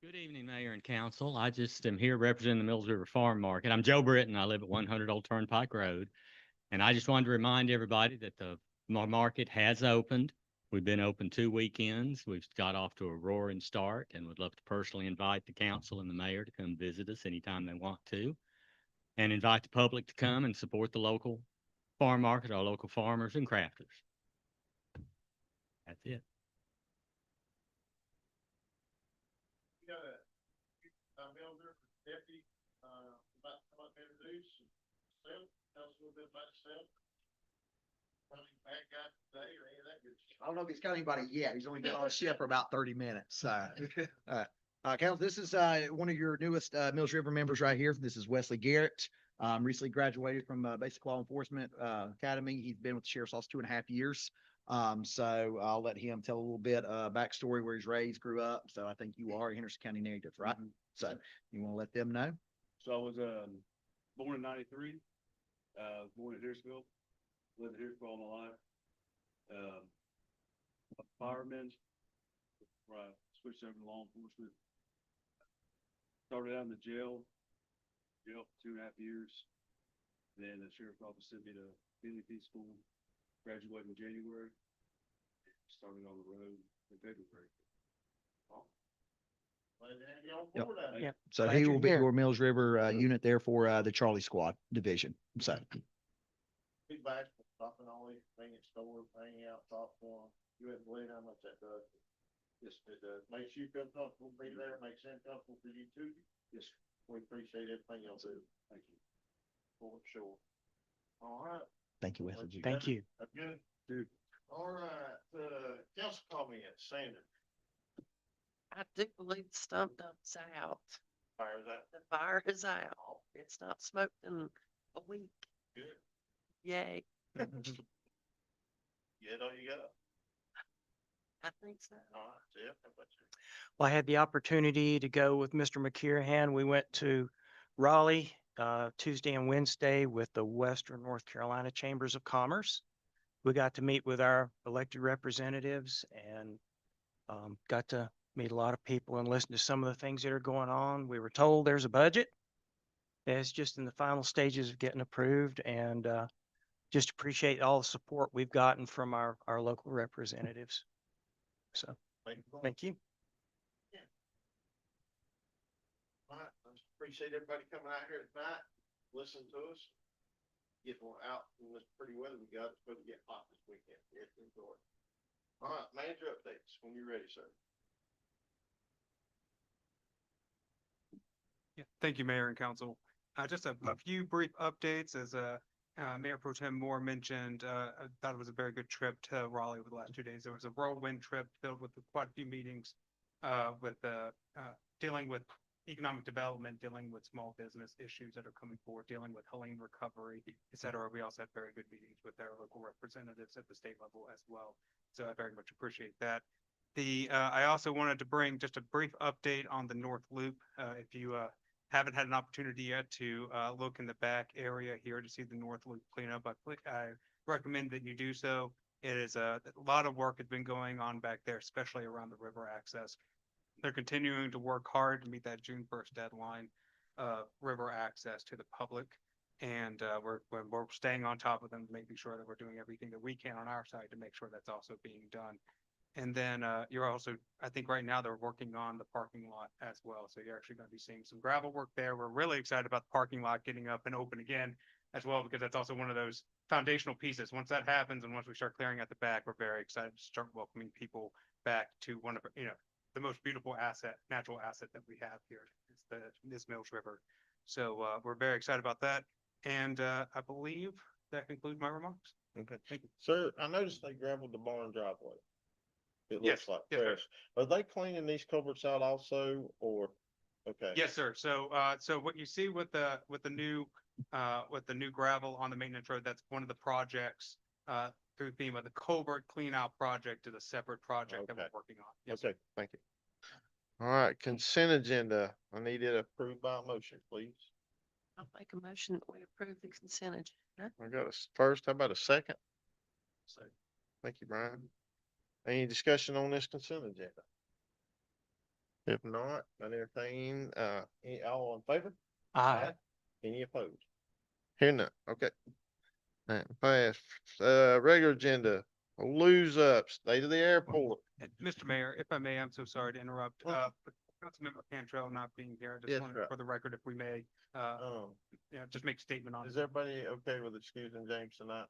Good evening, Mayor and Council. I just am here representing the Mills River Farm Market. I'm Joe Britton. I live at 100 Old Turnpike Road. And I just wanted to remind everybody that the market has opened. We've been open 2 weekends. We've got off to a roaring start and would love to personally invite the council and the mayor to come visit us anytime they want to and invite the public to come and support the local farm market, our local farmers and crafters. That's it. You got a builder, deputy, about to come up and introduce himself, tell us a little bit about yourself. Funny bad guy today or any of that good stuff. I don't know if he's got anybody yet. He's only been on the ship for about 30 minutes. Council, this is one of your newest Mills River members right here. This is Wesley Garrett. Recently graduated from Basic Law Enforcement Academy. He's been with the Sheriff's Office 2.5 years. So I'll let him tell a little bit backstory where he's raised, grew up. So I think you are a Henderson County native, right? Mhm. So you want to let them know? So I was born in '93, born in Harrisville, lived in Harrisville all my life. A fireman, where I switched over to law enforcement. Started out in the jail for 2.5 years. Then the sheriff's office sent me to BLP school, graduated in January, started on the road in February. Glad to have you on Yep. board out there. Yep. So Glad he you're will be here. your Mills River unit there for the Charlie Squad division. So Big bashful, stopping all these convenience stores, hanging out, talk to them. You wouldn't believe how much that does. Just it makes you feel comfortable to be there, makes them comfortable for you too. Just, we appreciate everything y'all do. Thank you. For sure. All right. thank you, Wesley. Thank you. That's good. Dude. All right, council comments, Sandra. I do believe the stump dump's out. Fire that. The fire is out. It's not smoked in a week. Good. Yay. Get all you got. I think so. All right, Jeff, how about you? Well, I had the opportunity to go with Mr. McKirahan. We went to Raleigh Tuesday and Wednesday with the Western North Carolina Chambers of Commerce. We got to meet with our elected representatives and got to meet a lot of people and listen to some of the things that are going on. We were told there's a budget that's just in the final stages of getting approved, and just appreciate all the support we've gotten from our local representatives. So thank you. All right, I just appreciate everybody coming out here tonight, listening to us. Get more out in this pretty weather we got. It's supposed to get hot this weekend. Yes, enjoy it. All right, manager updates when you're ready, sir. Yeah, thank you, Mayor and Council. Just a few brief updates as Mayor Pro Tem Moore mentioned. I thought it was a very good trip to Raleigh over the last 2 days. There was a whirlwind trip filled with quite a few meetings with dealing with economic development, dealing with small business issues that are coming forward, dealing with Helene recovery, et cetera. We also had very good meetings with our local representatives at the state level as well. So I very much appreciate that. I also wanted to bring just a brief update on the North Loop. If you haven't had an opportunity yet to look in the back area here to see the North Loop cleanup, I recommend that you do so. It is a lot of work has been going on back there, especially around the river access. They're continuing to work hard to meet that June 1st deadline of river access to the public. And we're staying on top of them, making sure that we're doing everything that we can on our side to make sure that's also being done. And then you're also, I think right now they're working on the parking lot as well. So you're actually going to be seeing some gravel work there. We're really excited about the parking lot getting up and open again as well, because that's also one of those foundational pieces. Once that happens and once we start clearing out the back, we're very excited to start welcoming people back to one of, the most beautiful natural asset that we have here is this Mills River. So we're very excited about that. And I believe that concludes my remarks. Okay. Thank you. Sir, I noticed they gravelled the barn driveway. It Yes, looks like yes, sir. fresh. Are they cleaning these culverts out also, or? Okay. Yes, sir. So what you see with the new gravel on the maintenance road, that's one of the projects through FEMA. The culvert clean out project is a separate project that we're Okay. working on. Yes, sir. Okay, thank you. All right, consent agenda. I need it approved by motion, please. I'll make a motion that we approve the consent agenda. I got a first. How about a second? Thank you, Brian. Any discussion on this consent agenda? If not, I entertain, all in favor? Aye. Any opposed? Hear none, okay. That passed. Regular agenda, lose up, state of the airport. And Mr. Mayor, if I may, I'm so sorry to interrupt, Well- but Councilmember Cantrell not being here, I just Yes, wanted, sir. for the record, if we may, yeah, just make a statement on Is it. everybody okay with excusing James tonight?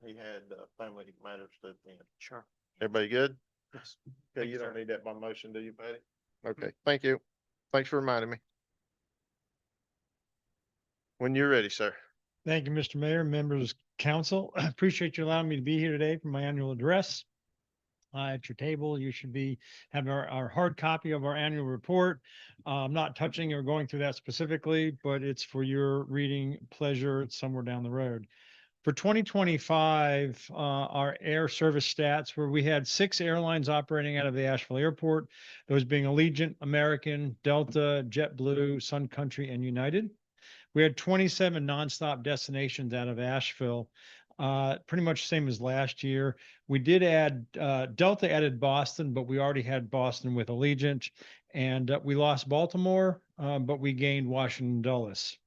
He had, family matters to attend. Sure. Everybody good? Yes. Okay, Thank you you, don't sir. need that by motion, do you, Patty? Okay, thank you. Thanks for reminding me. When you're ready, sir. Thank you, Mr. Mayor, members of council. I appreciate you allowing me to be here today for my annual address. At your table, you should have our hard copy of our annual report. I'm not touching or going through that specifically, but it's for your reading pleasure. It's somewhere down the road. For 2025, our air service stats where we had 6 airlines operating out of the Asheville Airport, those being Allegiant, American, Delta, JetBlue, Sun Country, and United. We had 27 nonstop destinations out of Asheville, pretty much same as last year. We did add, Delta added Boston, but we already had Boston with Allegiant. And we lost Baltimore, but we gained Washington Dulles.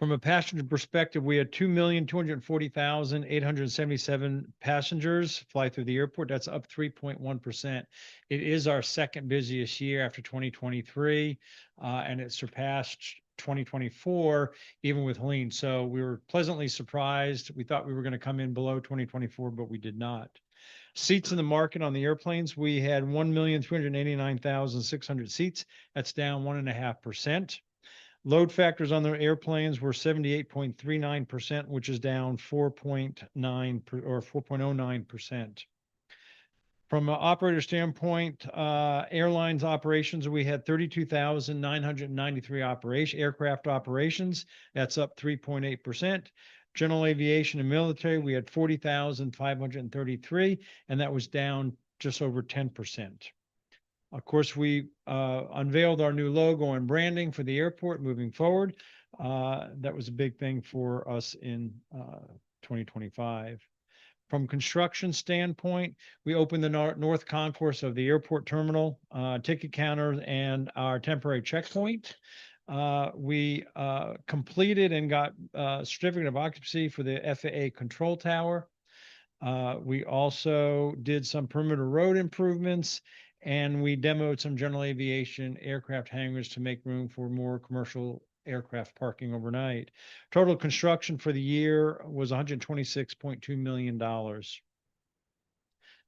From a passenger perspective, we had 2,240,877 passengers fly through the airport. That's up 3.1%. It is our second busiest year after 2023, and it surpassed 2024, even with Helene. So we were pleasantly surprised. We thought we were going to come in below 2024, but we did not. Seats in the market on the airplanes, we had 1,389,600 seats. That's down 1.5%. Load factors on the airplanes were 78.39%, which is down 4.9 or 4.09%. From an operator standpoint, airlines operations, we had 32,993 aircraft operations. That's up 3.8%. General aviation and military, we had 40,533, and that was down just over 10%. Of course, we unveiled our new logo and branding for the airport moving forward. That was a big thing for us in 2025. From construction standpoint, we opened the north concourse of the airport terminal, ticket counter, and our temporary checkpoint. We completed and got certificate of occupancy for the FAA control tower. We also did some perimeter road improvements, and we demoed some general aviation aircraft hangars to make room for more commercial aircraft parking overnight. Total construction for the year was $126.2 million.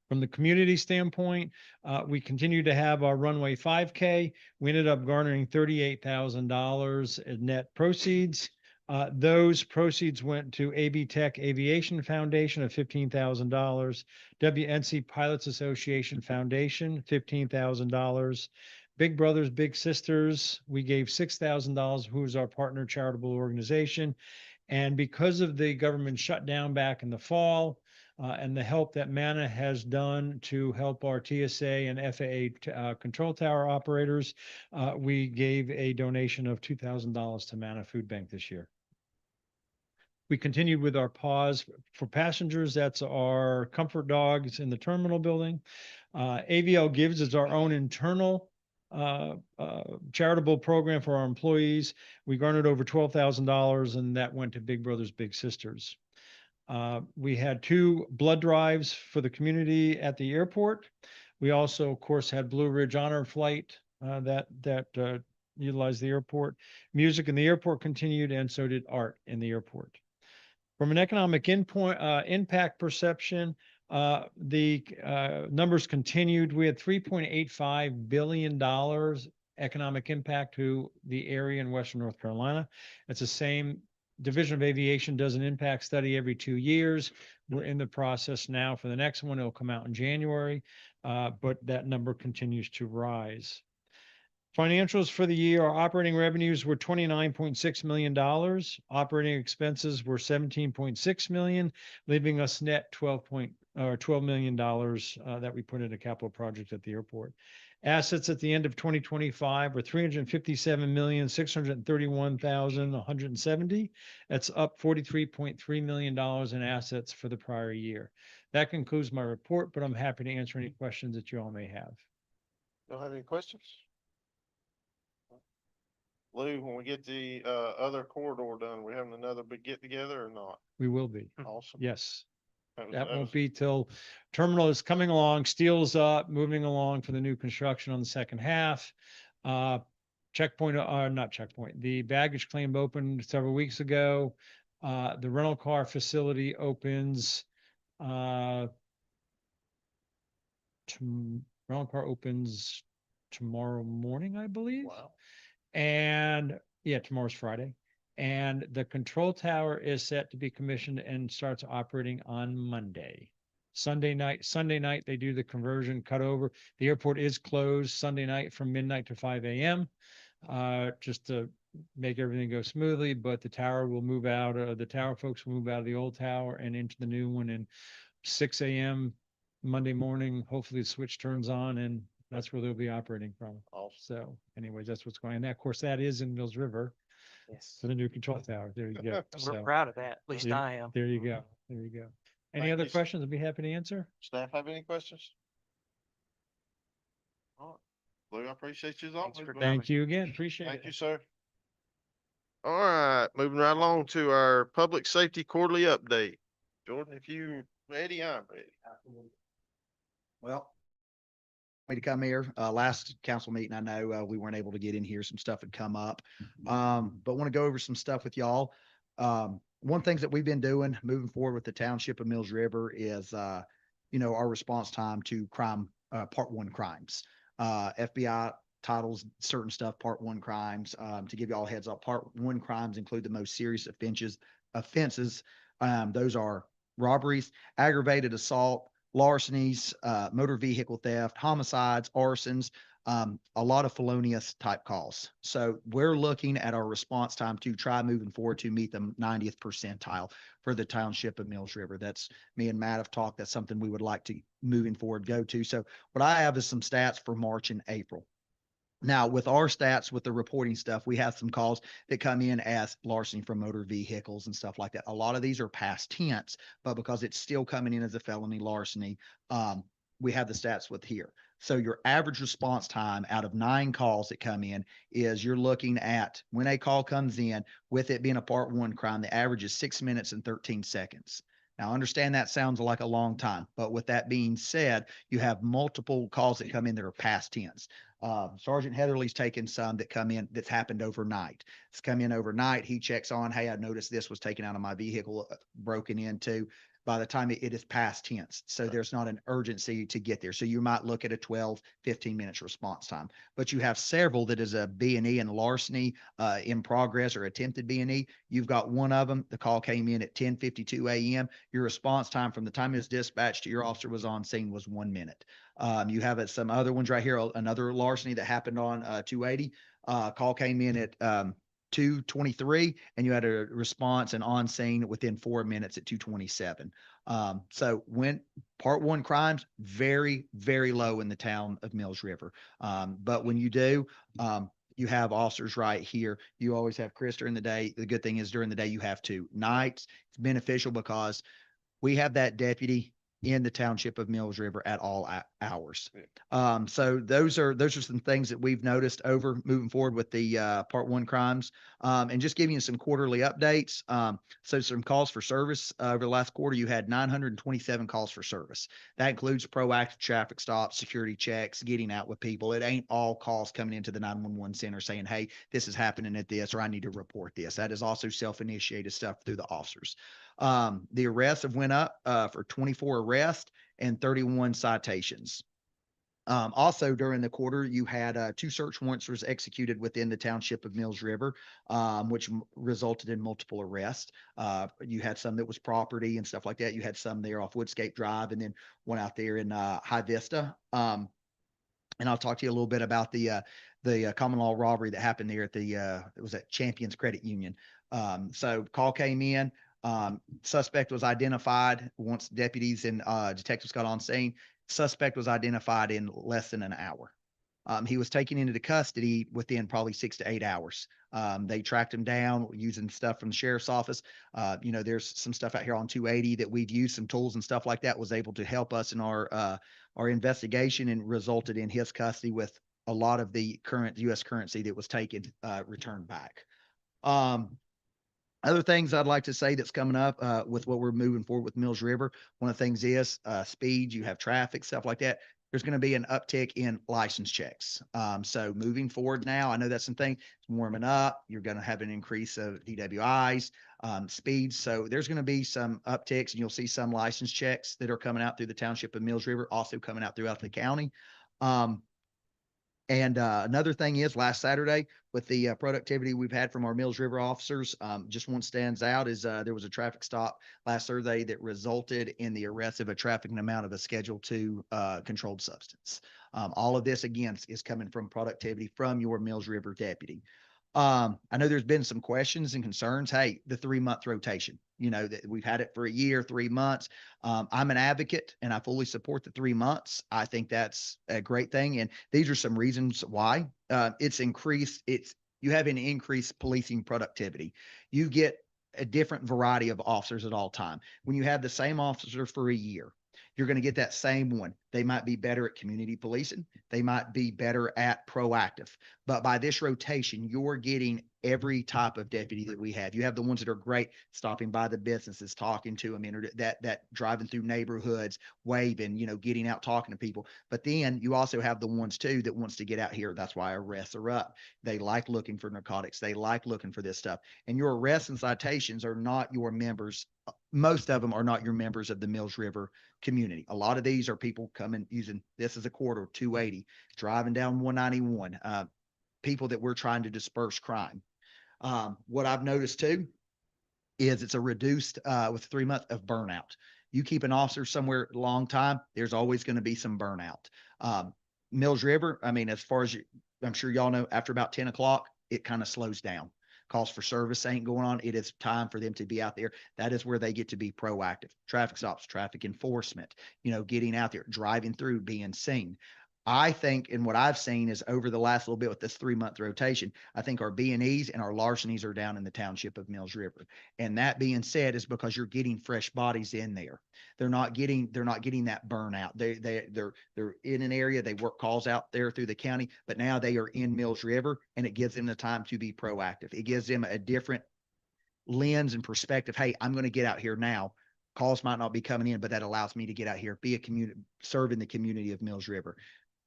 From the community standpoint, we continue to have our runway 5K. We ended up garnering $38,000 in net proceeds. Those proceeds went to AB Tech Aviation Foundation of $15,000, WNC Pilots Association Foundation, $15,000. Big Brothers Big Sisters, we gave $6,000, who's our partner charitable organization. And because of the government shutdown back in the fall, and the help that MANA has done to help our TSA and FAA control tower operators, we gave a donation of $2,000 to MANA Food Bank this year. We continued with our pause for passengers. That's our comfort dogs in the terminal building. AVL Gives is our own internal charitable program for our employees. We garnered over $12,000, and that went to Big Brothers Big Sisters. We had 2 blood drives for the community at the airport. We also, of course, had Blue Ridge Honor Flight that utilized the airport. Music in the airport continued, and so did art in the airport. From an economic impact perception, the numbers continued. We had $3.85 billion economic impact to the area in Western North Carolina. It's the same. Division of Aviation does an impact study every 2 years. We're in the process now for the next one. It'll come out in January, but that number continues to rise. Financials for the year, our operating revenues were $29.6 million. Operating expenses were $17.6 million, leaving us net $12 million that we put into capital projects at the airport. Assets at the end of 2025 were $357,631,170. That's up $43.3 million in assets for the prior year. That concludes my report, but I'm happy to answer any questions that you all may have. Don't have any questions? Lou, when we get the, other corridor done, we having another big get together or not? We will be. Awesome. Yes. was- That won't was- be till terminal is coming along, steel's up, moving along for the new construction on the second half. Checkpoint, not checkpoint, the baggage claim opened several weeks ago. The rental car facility opens, rental car opens tomorrow morning, I believe. Wow. And yeah, tomorrow's Friday. And the control tower is set to be commissioned and starts operating on Monday. Sunday night, they do the conversion cut over. The airport is closed Sunday night from midnight to 5 a.m. Just to make everything go smoothly, but the tower will move out, the tower folks will move out of the old tower and into the new one and 6 a.m. Monday morning. Hopefully the switch turns on and that's where they'll be operating from. Awesome. So anyways, that's what's going on. And of course, that is in Mills River Yes. for the new control tower. There you go. We're So proud of that. At least there- I am. there you go. There you go. Any Thank other you, sir. questions? I'd be happy to answer. Staff have any questions? All right. Lou, I appreciate you as Thanks always. for bud. coming. Thank you again. Appreciate Thank it. you, sir. All right, moving right along to our public safety quarterly update. Jordan, if you ready, I'm ready. Well, me to come here. Last council meeting, I know, we weren't able to get in here. Some stuff had come up. But want to go over some stuff with y'all. One things that we've been doing moving forward with the township of Mills River is, our response time to crime, part one crimes. FBI titles certain stuff, part one crimes. To give y'all a heads up, part one crimes include the most serious offenses. Those are robberies, aggravated assault, larcenies, motor vehicle theft, homicides, arsons, a lot of felonious type calls. So we're looking at our response time to try moving forward to meet the 90th percentile for the township of Mills River. That's me and Matt have talked. That's something we would like to moving forward go to. So what I have is some stats for March and April. Now, with our stats, with the reporting stuff, we have some calls that come in as larceny from motor vehicles and stuff like that. A lot of these are past tense, but because it's still coming in as a felony larceny, we have the stats with here. So your average response time out of 9 calls that come in is you're looking at when a call comes in, with it being a part one crime, the average is 6 minutes and 13 seconds. Now, understand that sounds like a long time, but with that being said, you have multiple calls that come in that are past tense. Sergeant Heatherly's taken some that come in that's happened overnight. It's come in overnight. He checks on, hey, I noticed this was taken out of my vehicle, broken into. By the time it is past tense. So there's not an urgency to get there. So you might look at a 12, 15 minutes response time, but you have several that is a B&E and larceny in progress or attempted B&E. You've got one of them. The call came in at 10:52 a.m. Your response time from the time it was dispatched to your officer was on scene was 1 minute. You have some other ones right here. Another larceny that happened on 280. Call came in at 2:23 and you had a response and on scene within 4 minutes at 2:27. So when part one crimes, very, very low in the town of Mills River. But when you do, you have officers right here. You always have Chris during the day. The good thing is during the day, you have 2 nights. It's beneficial because we have that deputy in the township of Mills River at all hours. So those are some things that we've noticed over moving forward with the part one crimes. And just giving you some quarterly updates. So some calls for service over the last quarter, you had 927 calls for service. That includes proactive traffic stops, security checks, getting out with people. It ain't all calls coming into the 911 center saying, hey, this is happening at this, or I need to report this. That is also self-initiated stuff through the officers. The arrests have went up for 24 arrests and 31 citations. Also during the quarter, you had 2 search warrants was executed within the township of Mills River, which resulted in multiple arrests. You had some that was property and stuff like that. You had some there off Woodscape Drive and then one out there in High Vista. And I'll talk to you a little bit about the common law robbery that happened there at it was at Champions Credit Union. So call came in. Suspect was identified once deputies and detectives got on scene. Suspect was identified in less than an hour. He was taken into custody within probably 6 to 8 hours. They tracked him down using stuff from the sheriff's office. There's some stuff out here on 280 that we've used, some tools and stuff like that was able to help us in our investigation and resulted in his custody with a lot of the current U.S. currency that was taken, returned back. Other things I'd like to say that's coming up with what we're moving forward with Mills River. One of the things is speed, you have traffic, stuff like that. There's going to be an uptick in license checks. So moving forward now, I know that's something warming up. You're going to have an increase of DWIs, speeds. So there's going to be some upticks and you'll see some license checks that are coming out through the township of Mills River, also coming out throughout the county. Another thing is last Saturday with the productivity we've had from our Mills River officers, just one stands out is there was a traffic stop last Thursday that resulted in the arrest of a trafficking amount of a Schedule II controlled substance. All of this again is coming from productivity from your Mills River deputy. I know there's been some questions and concerns. Hey, the 3-month rotation, that we've had it for a year, 3 months. I'm an advocate and I fully support the 3 months. I think that's a great thing. And these are some reasons why you have an increased policing productivity. You get a different variety of officers at all time. When you have the same officer for a year, you're going to get that same one. They might be better at community policing. They might be better at proactive. But by this rotation, you're getting every type of deputy that we have. You have the ones that are great stopping by the businesses, talking to them, that driving through neighborhoods, waving, getting out, talking to people. But then you also have the ones too that wants to get out here. That's why arrests are up. They like looking for narcotics. They like looking for this stuff. And your arrests and citations are not your members. Most of them are not your members of the Mills River community. A lot of these are people coming using this as a corridor, 280, driving down 191, people that we're trying to disperse crime. What I've noticed too is it's a reduced with 3 months of burnout. You keep an officer somewhere a long time, there's always going to be some burnout. Mills River, I mean, as far as I'm sure y'all know, after about 10 o'clock, it kind of slows down. Calls for service ain't going on. It is time for them to be out there. That is where they get to be proactive. Traffic stops, traffic enforcement, getting out there, driving through, being seen. I think, and what I've seen is over the last little bit with this 3-month rotation, I think our B&Es and our larcenies are down in the township of Mills River. And that being said is because you're getting fresh bodies in there. They're not getting that burnout. They're in an area, they work calls out there through the county, but now they are in Mills River and it gives them the time to be proactive. It gives them a different lens and perspective. Hey, I'm going to get out here now. Calls might not be coming in, but that allows me to get out here, be a community, serve in the community of Mills River.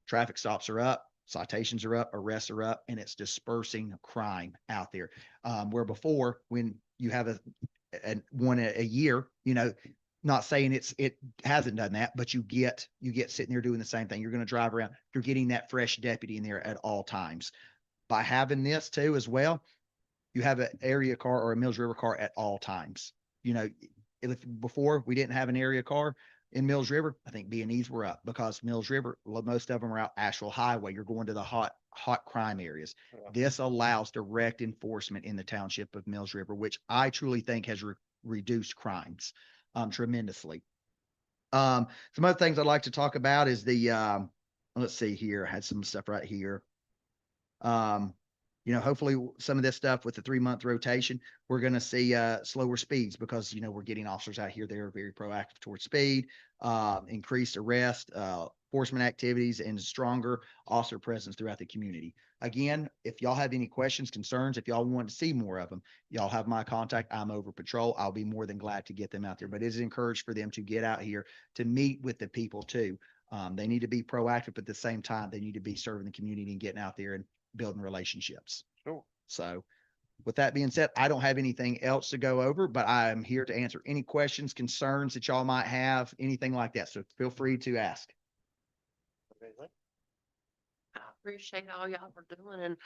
Traffic stops are up, citations are up, arrests are up, and it's dispersing crime out there. Where before, when you have one a year, not saying it hasn't done that, but you get sitting there doing the same thing. You're going to drive around. You're getting that fresh deputy in there at all times. By having this too as well, you have an area car or a Mills River car at all times. If before we didn't have an area car in Mills River, I think B&Es were up because Mills River, most of them are out Asheville Highway. You're going to the hot crime areas. Yeah. This allows direct enforcement in the township of Mills River, which I truly think has reduced crimes tremendously. Some other things I'd like to talk about is let's see here. I had some stuff right here. Hopefully some of this stuff with the 3-month rotation, we're going to see slower speeds because, we're getting officers out here that are very proactive towards speed, increased arrest, enforcement activities, and stronger officer presence throughout the community. Again, if y'all have any questions, concerns, if y'all want to see more of them, y'all have my contact. I'm over patrol. I'll be more than glad to get them out there, but it is encouraged for them to get out here to meet with the people too. They need to be proactive, but at the same time, they need to be serving the community and getting out there and building relationships. Sure. So with that being said, I don't have anything else to go over, but I'm here to answer any questions, concerns that y'all might have, anything like that. So feel free to ask. I appreciate all y'all are doing, and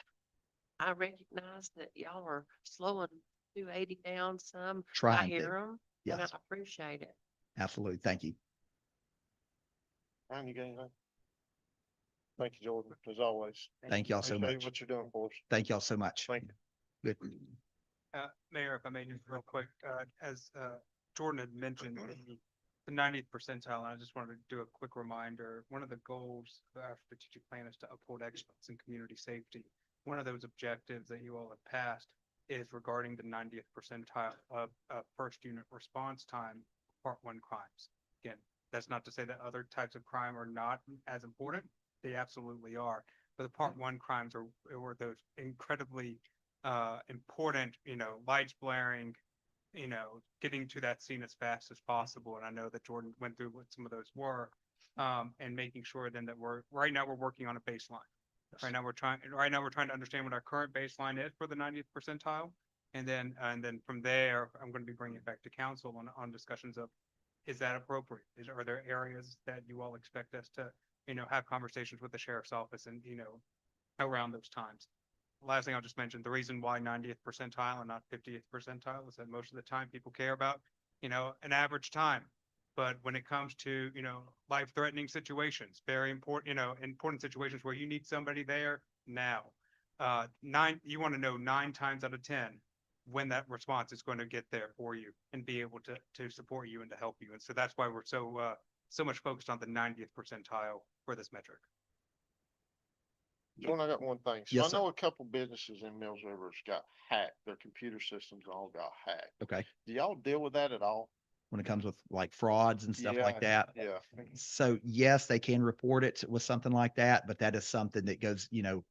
I recognize that y'all are slowing 280 down some. I Trying hear to. them, and I Yes, appreciate it. absolutely. Thank you. Ryan, you got anything? Thank you, Jordan, as always. Thank y'all so Appreciate much. what you're doing for us. Thank y'all so much. Thank you. Good. Mayor, if I may just real quick, as Jordan had mentioned, the the 90th percentile, and I just wanted to do a quick reminder. One of the goals of our strategic plan is to uphold excellence in community safety. One of those objectives that you all have passed is regarding the 90th percentile of first unit response time, part one crimes. Again, that's not to say that other types of crime are not as important. They absolutely are. But the part one crimes were those incredibly important, lights blaring, getting to that scene as fast as possible. And I know that Jordan went through what some of those were, and making sure then that right now we're working on a baseline. Right now we're trying to understand what our current baseline is for the 90th percentile. And then from there, I'm going to be bringing it back to council on discussions of, is that appropriate? Are there areas that you all expect us to, have conversations with the sheriff's office and, around those times? Last thing I'll just mention, the reason why 90th percentile and not 50th percentile is that most of the time people care about, an average time. But when it comes to, life-threatening situations, very important, important situations where you need somebody there now. You want to know 9 times out of 10 when that response is going to get there for you and be able to support you and to help you. And so that's why we're so much focused on the 90th percentile for this metric. Jordan, I got one thing. So Yes, I sir. know a couple businesses in Mills River's got hacked. Their computer systems all got hacked. Okay. Do y'all deal with that at all? When it comes with like frauds and stuff like that. Yeah. So yes, they can report it with something like that, but that is something that goes,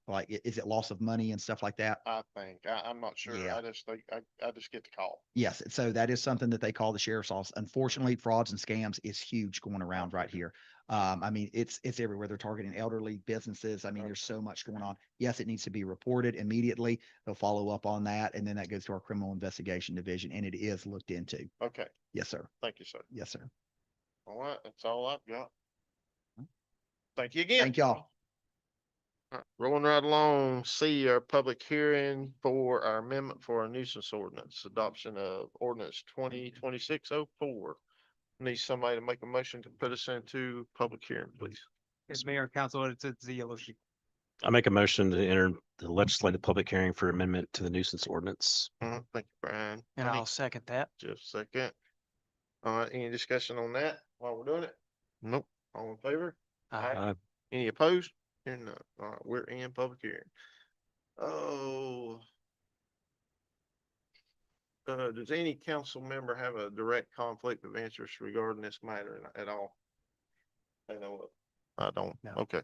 like, is it loss of money and stuff like that? I think. I'm not sure. Yeah. I just think I just get the call. Yes, so that is something that they call the sheriff's office. Unfortunately, frauds and scams is huge going around right here. I mean, it's everywhere. They're targeting elderly businesses. I mean, there's so much going on. Yes, it needs to be reported immediately. They'll follow up on that, and then that goes to our criminal investigation division, and it is looked into. Okay. Yes, sir. Thank you, sir. Yes, sir. All right. That's all I've got. Thank you again. Thank y'all. All right, rolling right along, C, our public hearing for our amendment for our nuisance ordinance, adoption of ordinance 2026-04. Need somebody to make a motion to put us into public hearing, please. As mayor and council, it's the yellow sheet. I make a motion to enter the legislative public hearing for amendment to the nuisance ordinance. Thank you, Brian. And Any- I'll second that. Just a second. All right, any discussion on that while we're doing it? Nope. All in favor? Aye. Any opposed? Hearing none. All right, we're in public hearing. Oh. Does any council member have a direct conflict of interest regarding this matter at all? I know of. I don't. No. Okay.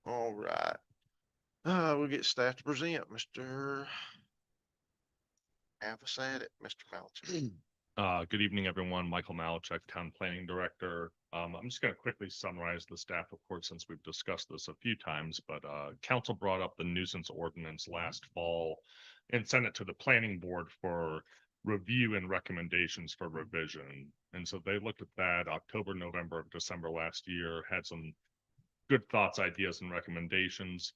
All right. We'll get staff to present, Mr. Have a say at it, Mr. Melton. Good evening, everyone. Michael Malachek, Town Planning Director. I'm just going to quickly summarize the staff report since we've discussed this a few times, but council brought up the nuisance ordinance last fall and sent it to the planning board for review and recommendations for revision. And so they looked at that October, November, December last year, had some good thoughts, ideas, and recommendations.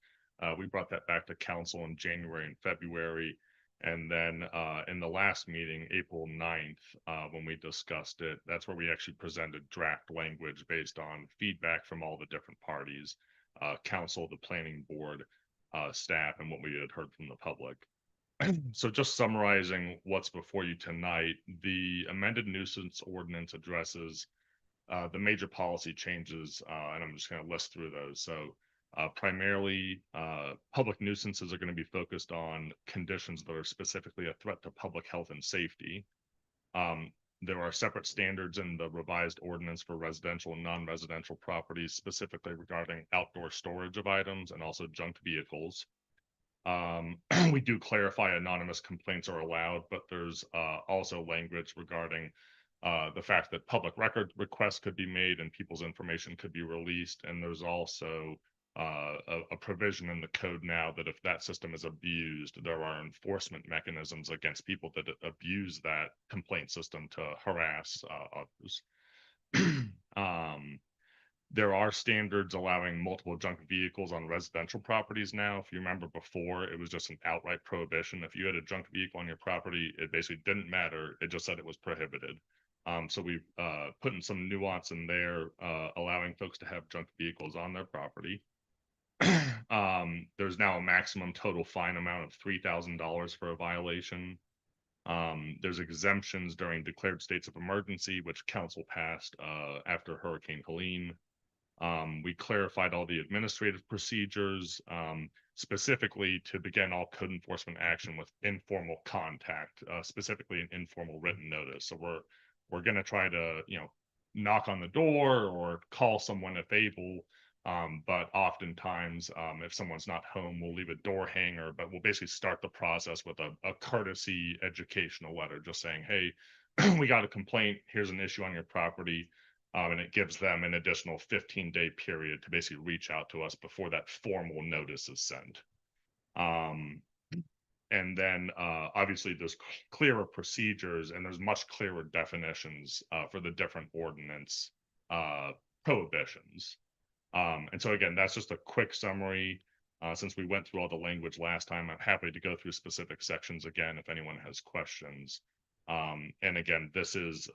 We brought that back to council in January and February. And then in the last meeting, April 9th, when we discussed it, that's where we actually presented draft language based on feedback from all the different parties, council, the planning board, staff, and what we had heard from the public. So just summarizing what's before you tonight, the amended nuisance ordinance addresses the major policy changes, and I'm just going to list through those. So primarily, public nuisances are going to be focused on conditions that are specifically a threat to public health and safety. There are separate standards in the revised ordinance for residential and non-residential properties, specifically regarding outdoor storage of items and also junk vehicles. We do clarify anonymous complaints are allowed, but there's also language regarding the fact that public record requests could be made and people's information could be released. And there's also a provision in the code now that if that system is abused, there are enforcement mechanisms against people that abuse that complaint system to harass others. There are standards allowing multiple junk vehicles on residential properties now. If you remember before, it was just an outright prohibition. If you had a junk vehicle on your property, it basically didn't matter. It just said it was prohibited. So we've put in some nuance in there, allowing folks to have junk vehicles on their property. There's now a maximum total fine amount of $3,000 for a violation. There's exemptions during declared states of emergency, which council passed after Hurricane Helene. We clarified all the administrative procedures, specifically to begin all code enforcement action with informal contact, specifically an informal written notice. So we're going to try to, knock on the door or call someone if able. But oftentimes, if someone's not home, we'll leave a door hanger, but we'll basically start the process with a courtesy educational letter, just saying, hey, we got a complaint. Here's an issue on your property. And it gives them an additional 15-day period to basically reach out to us before that formal notice is sent. And then obviously there's clearer procedures and there's much clearer definitions for the different ordinance prohibitions. And so again, that's just a quick summary. Since we went through all the language last time, I'm happy to go through specific sections again if anyone has questions. And again, this is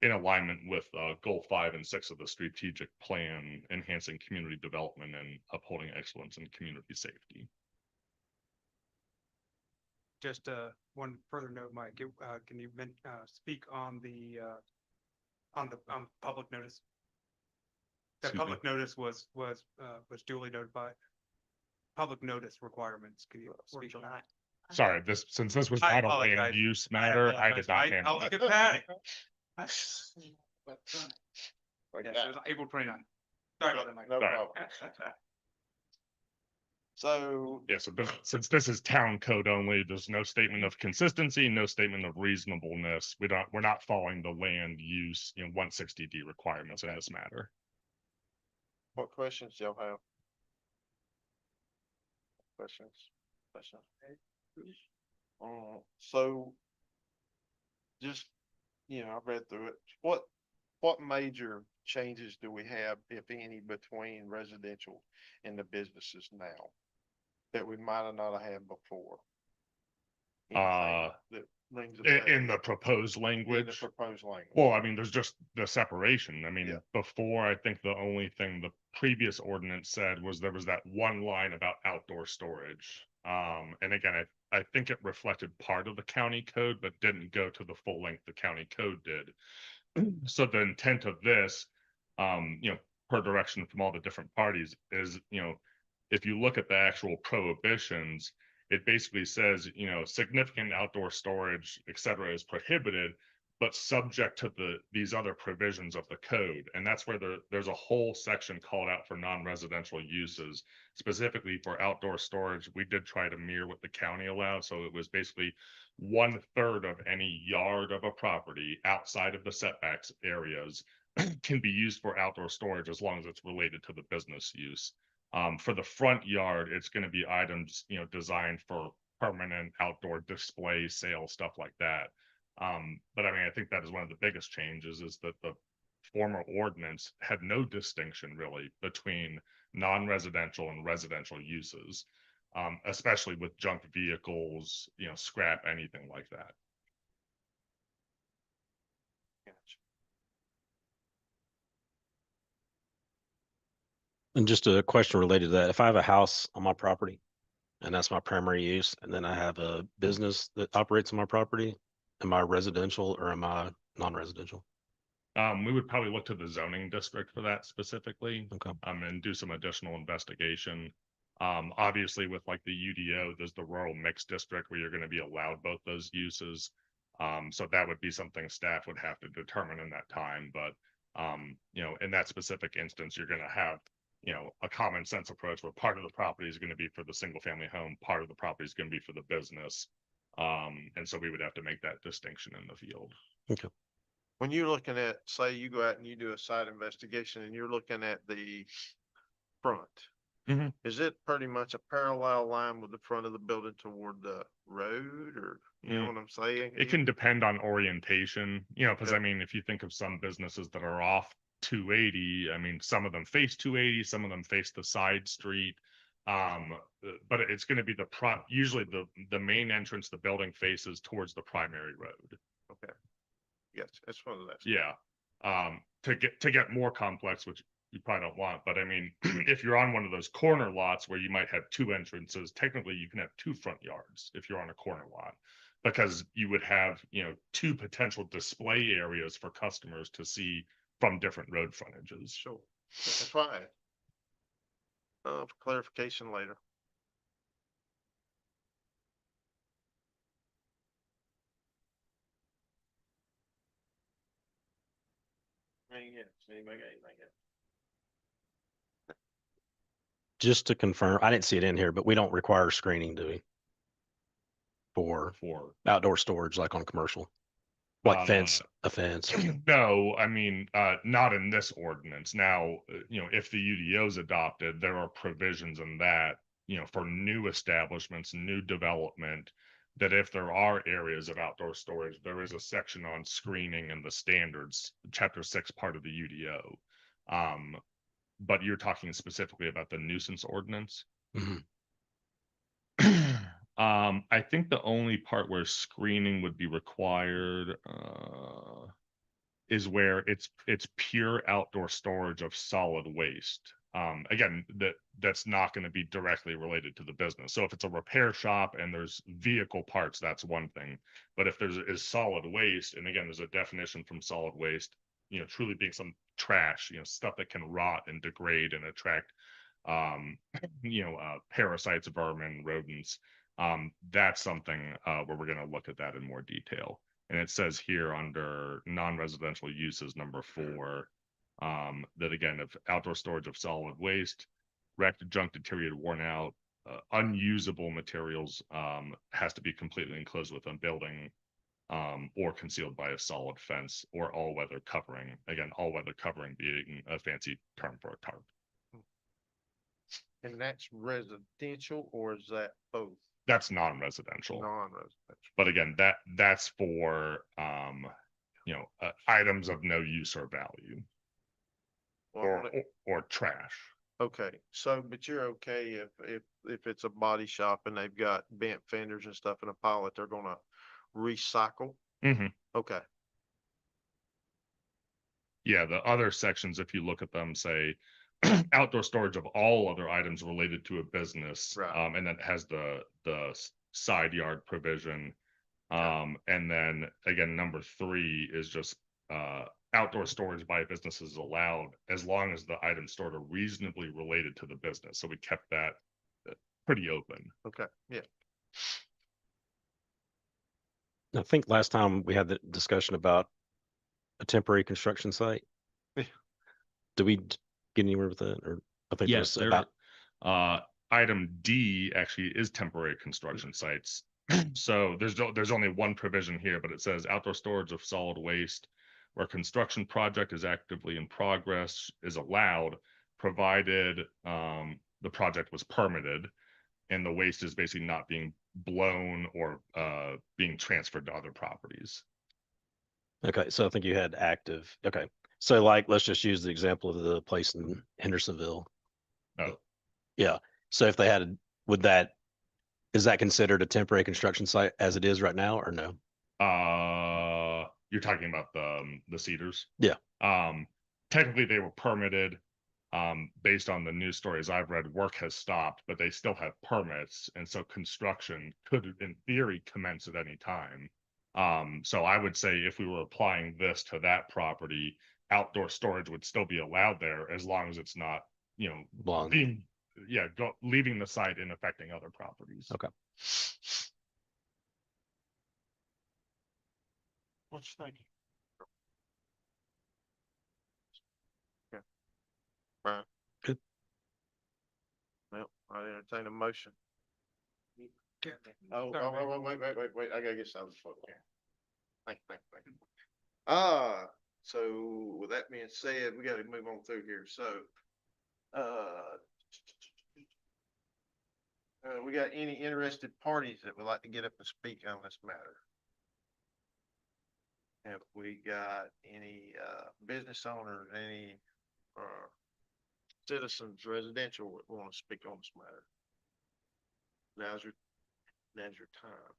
in alignment with goal 5 and 6 of the strategic plan, enhancing community development and upholding excellence in community safety. Just one further note, Mike, can you speak on the public notice? That Excuse me? public notice was duly notified. Public notice requirements, can you speak on that? Sorry, since this was I not a land apologize. use matter, I did not I'll handle look it. at Patty. Like Yes, that. it was April 29th. Sorry about that, Mike. No Sorry. problem. So, Yeah, so since this is town code only, there's no statement of consistency, no statement of reasonableness. We're not following the land use, 160D requirements in this matter. what questions y'all have? Questions? So, just, I read through it. What major changes do we have, if any, between residential and the businesses now that we might have not had before? Anything that rings a bell? In the proposed In the language. proposed language. Well, I mean, there's just the separation. I mean, Yeah. before, I think the only thing the previous ordinance said was there was that one line about outdoor storage. And again, I think it reflected part of the county code, but didn't go to the full length the county code did. So the intent of this, per direction from all the different parties is, if you look at the actual prohibitions, it basically says, significant outdoor storage, et cetera, is prohibited, but subject to these other provisions of the code. And that's where there's a whole section called out for non-residential uses, specifically for outdoor storage. We did try to mirror what the county allowed. So it was basically 1/3 of any yard of a property outside of the setbacks areas can be used for outdoor storage as long as it's related to the business use. For the front yard, it's going to be items, designed for permanent outdoor display, sale, stuff like that. But I mean, I think that is one of the biggest changes is that the former ordinance had no distinction really between non-residential and residential uses, especially with junk vehicles, scrap, anything like that. And just a question related to that. If I have a house on my property and that's my primary use, and then I have a business that operates on my property, am I residential or am I non-residential? We would probably look to the zoning district for that specifically. Okay. And do some additional investigation. Obviously with like the UDO, there's the rural mixed district where you're going to be allowed both those uses. So that would be something staff would have to determine in that time, but in that specific instance, you're going to have, a common sense approach where part of the property is going to be for the single family home, part of the property is going to be for the business. And so we would have to make that distinction in the field. Okay. When you're looking at, say you go out and you do a site investigation and you're looking at the front. Mhm. Is it pretty much a parallel line with the front of the building toward the road, or you know what I'm saying? It can depend on orientation, because Yeah. I mean, if you think of some businesses that are off 280, I mean, some of them face 280, some of them face the side street. But it's going to be usually the main entrance the building faces towards the primary road. Okay. Yes, that's one of those. Yeah. To get more complex, which you probably don't want, but I mean, if you're on one of those corner lots where you might have two entrances, technically you can have two front yards if you're on a corner lot. because you would have, two potential display areas for customers to see from different road frontages. Sure, that's fine. For clarification later. Anything else? Anybody got anything else? Just to confirm, I didn't see it in here, but we don't require screening, do we? For For outdoor storage, like on commercial, like a fence. no, I mean, not in this ordinance. Now, if the UDO is adopted, there are provisions in that, for new establishments, new development, that if there are areas of outdoor storage, there is a section on screening and the standards, chapter 6, part of the UDO. But you're talking specifically about the nuisance ordinance. Mhm. I think the only part where screening would be required, is where it's pure outdoor storage of solid waste. Again, that's not going to be directly related to the business. So if it's a repair shop and there's vehicle parts, that's one thing. But if is solid waste, and again, there's a definition from solid waste, truly being some trash, stuff that can rot and degrade and attract, parasites, vermin, rodents. That's something where we're going to look at that in more detail. And it says here under non-residential uses, number 4, that again, if outdoor storage of solid waste, wrecked, junk, deteriorated, worn out, unusable materials, has to be completely enclosed with a building, or concealed by a solid fence or all-weather covering. Again, all-weather covering being a fancy term for a tarp. And that's residential, or is that both? That's non-residential. Non-residential. But again, that's for, items of no use or value, Well, or trash. okay, so, but you're okay if it's a body shop and they've got bent fenders and stuff in a pile that they're gonna recycle? Mhm. Okay, Yeah, the other sections, if you look at them, say outdoor storage of all other items related to a business. Right. And then it has the side yard provision. And then again, number 3 is just outdoor storage by businesses is allowed as long as the items stored are reasonably related to the business. So we kept that pretty open. okay, yeah. I think last time we had the discussion about a temporary construction site. Yeah. Did we get anywhere with that? Or I think Yes, there's about item D actually is temporary construction sites. So there's only one provision here, but it says outdoor storage of solid waste where construction project is actively in progress is allowed, provided the project was permitted and the waste is basically not being blown or being transferred to other properties. Okay, so I think you had active. Okay, so like let's just use the example of the place in Hendersonville. Oh. Yeah. So if they had, is that considered a temporary construction site as it is right now, or no? You're talking about the Cedars? Yeah. Technically they were permitted. Based on the news stories I've read, work has stopped, but they still have permits, and so construction could, in theory, commence at any time. So I would say if we were applying this to that property, outdoor storage would still be allowed there as long as it's not, leaving the site and affecting other properties. Okay. What you thinking? Okay. Right. Good. Well, I entertain a motion. Oh, Sorry, wait, I gotta get something for you. Thank you. So with that being said, we gotta move on through here, so. We got any interested parties that would like to get up and speak on this matter? Have we got any, business owners, any, citizens, residential that want to speak on this matter? Now's your time.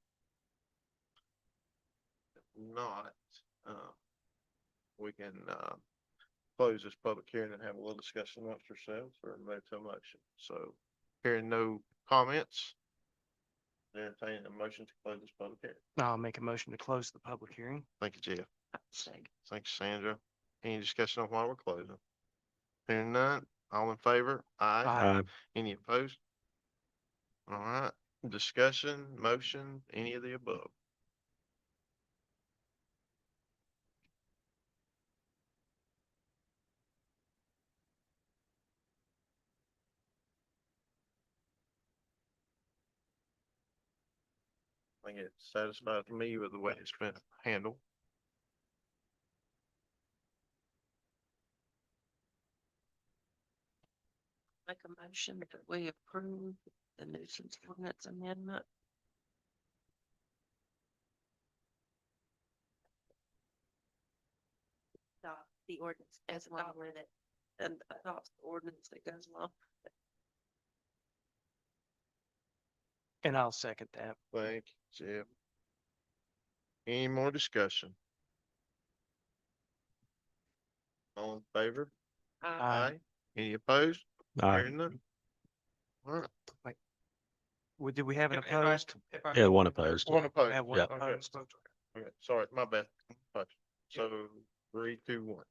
If not, we can, close this public hearing and have a little discussion amongst ourselves or move to a motion. So hearing no comments, entertain a motion to close this public hearing. I'll make a motion to close the public hearing. Thank you, Jeff. Second. Thanks, Sandra. Any discussion on why we're closing? Hearing none, all in favor? Aye. Aye. Any opposed? All right, discussion, motion, any of the above? I think it satisfies me with the way it's been handled. Make a motion that we approve the nuisance ordinance amendment. Adopt the ordinance as one with it and adopt the ordinance that goes along. And I'll second that. Thank you, Jeff. Any more discussion? All in favor? Aye. Any opposed? Aye. Hearing none. All right, Did we have an If I- opposed? if I- Yeah, one opposed. one opposed. Have one Yeah. opposed. Okay, sorry, my bad. Opposed. So 3, 2, 1.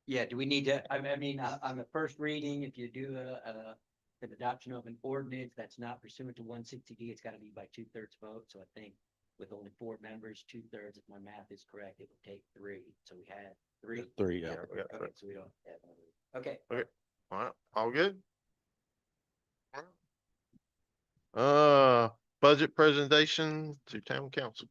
Yeah, do we need to, I mean, on the first reading, if you do an adoption of an ordinance that's not pursuant to 160D, it's gotta be by 2/3 vote, so I think with only 4 members, 2/3, if my math is correct, it would take 3, so we had 3. 3, yeah. we got Okay, so we don't have, okay. All right, all good? Budget presentation to town council.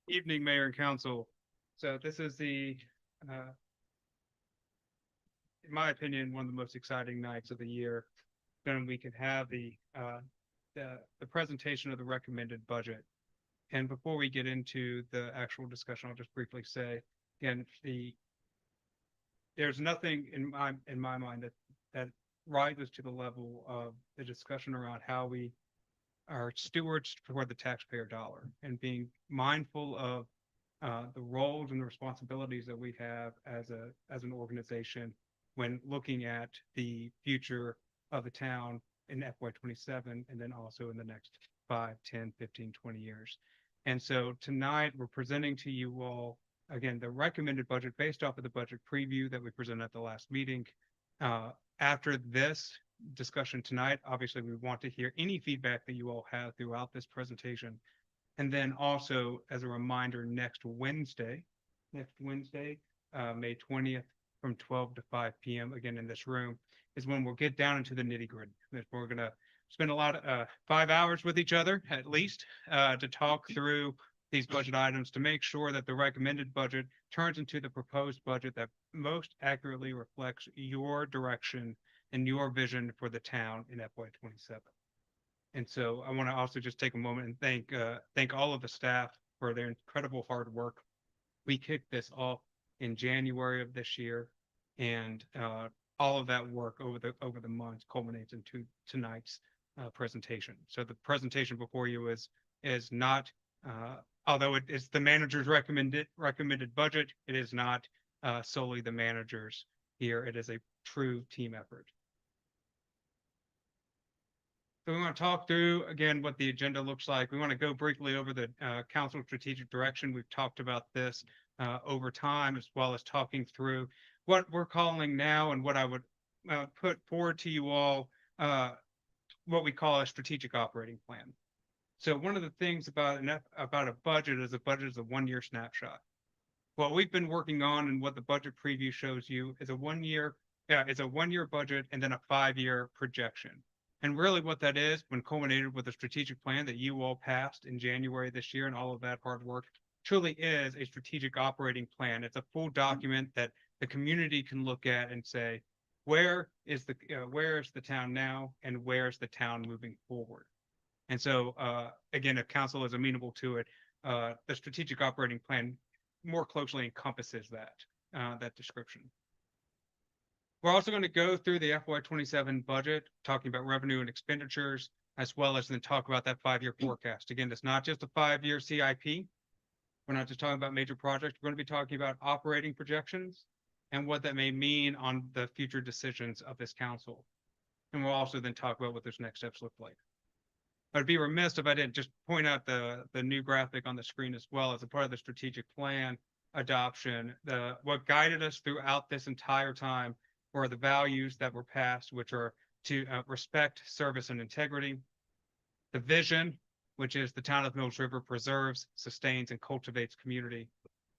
Evening, Mayor and Council. So this is in my opinion, one of the most exciting nights of the year. Then we can have the presentation of the recommended budget. And before we get into the actual discussion, I'll just briefly say, again, there's nothing in my mind that rises to the level of the discussion around how we are stewards for the taxpayer dollar and being mindful of the roles and the responsibilities that we have as an organization when looking at the future of the town in FY27 and then also in the next 5, 10, 15, 20 years. And so tonight we're presenting to you all, again, the recommended budget based off of the budget preview that we presented at the last meeting. After this discussion tonight, obviously we want to hear any feedback that you all have throughout this presentation. And then also as a reminder, next Wednesday, May 20th from 12 to 5 p.m. again in this room is when we'll get down into the nitty gritty. We're going to spend a lot of 5 hours with each other at least to talk through these budget items to make sure that the recommended budget turns into the proposed budget that most accurately reflects your direction and your vision for the town in FY27. And so I want to also just take a moment and thank all of the staff for their incredible hard work. We kicked this off in January of this year, and all of that work over the months culminates into tonight's presentation. So the presentation before you is not, although it is the manager's recommended budget, it is not solely the manager's here. It is a true team effort. So we want to talk through again what the agenda looks like. We want to go briefly over the council strategic direction. We've talked about this over time, as well as talking through what we're calling now and what I would put forward to you all, what we call a strategic operating plan. So one of the things about a budget is a 1-year snapshot. What we've been working on and what the budget preview shows you is a 1-year budget and then a 5-year projection. And really what that is, when culminated with a strategic plan that you all passed in January this year and all of that hard work, truly is a strategic operating plan. It's a full document that the community can look at and say, where is the town now and where is the town moving forward? And so, again, if council is amenable to it, the strategic operating plan more closely encompasses that description. We're also going to go through the FY 27 budget, talking about revenue and expenditures, as well as then talk about that 5-year forecast. Again, it's not just a 5-year CIP. We're not just talking about major projects. We're going to be talking about operating projections and what that may mean on the future decisions of this council. And we'll also then talk about what those next steps look like. I'd be remiss if I didn't just point out the new graphic on the screen as well as a part of the strategic plan adoption. What guided us throughout this entire time were the values that were passed, which are to respect, service, and integrity. The vision, which is the town of Mills River preserves, sustains, and cultivates community.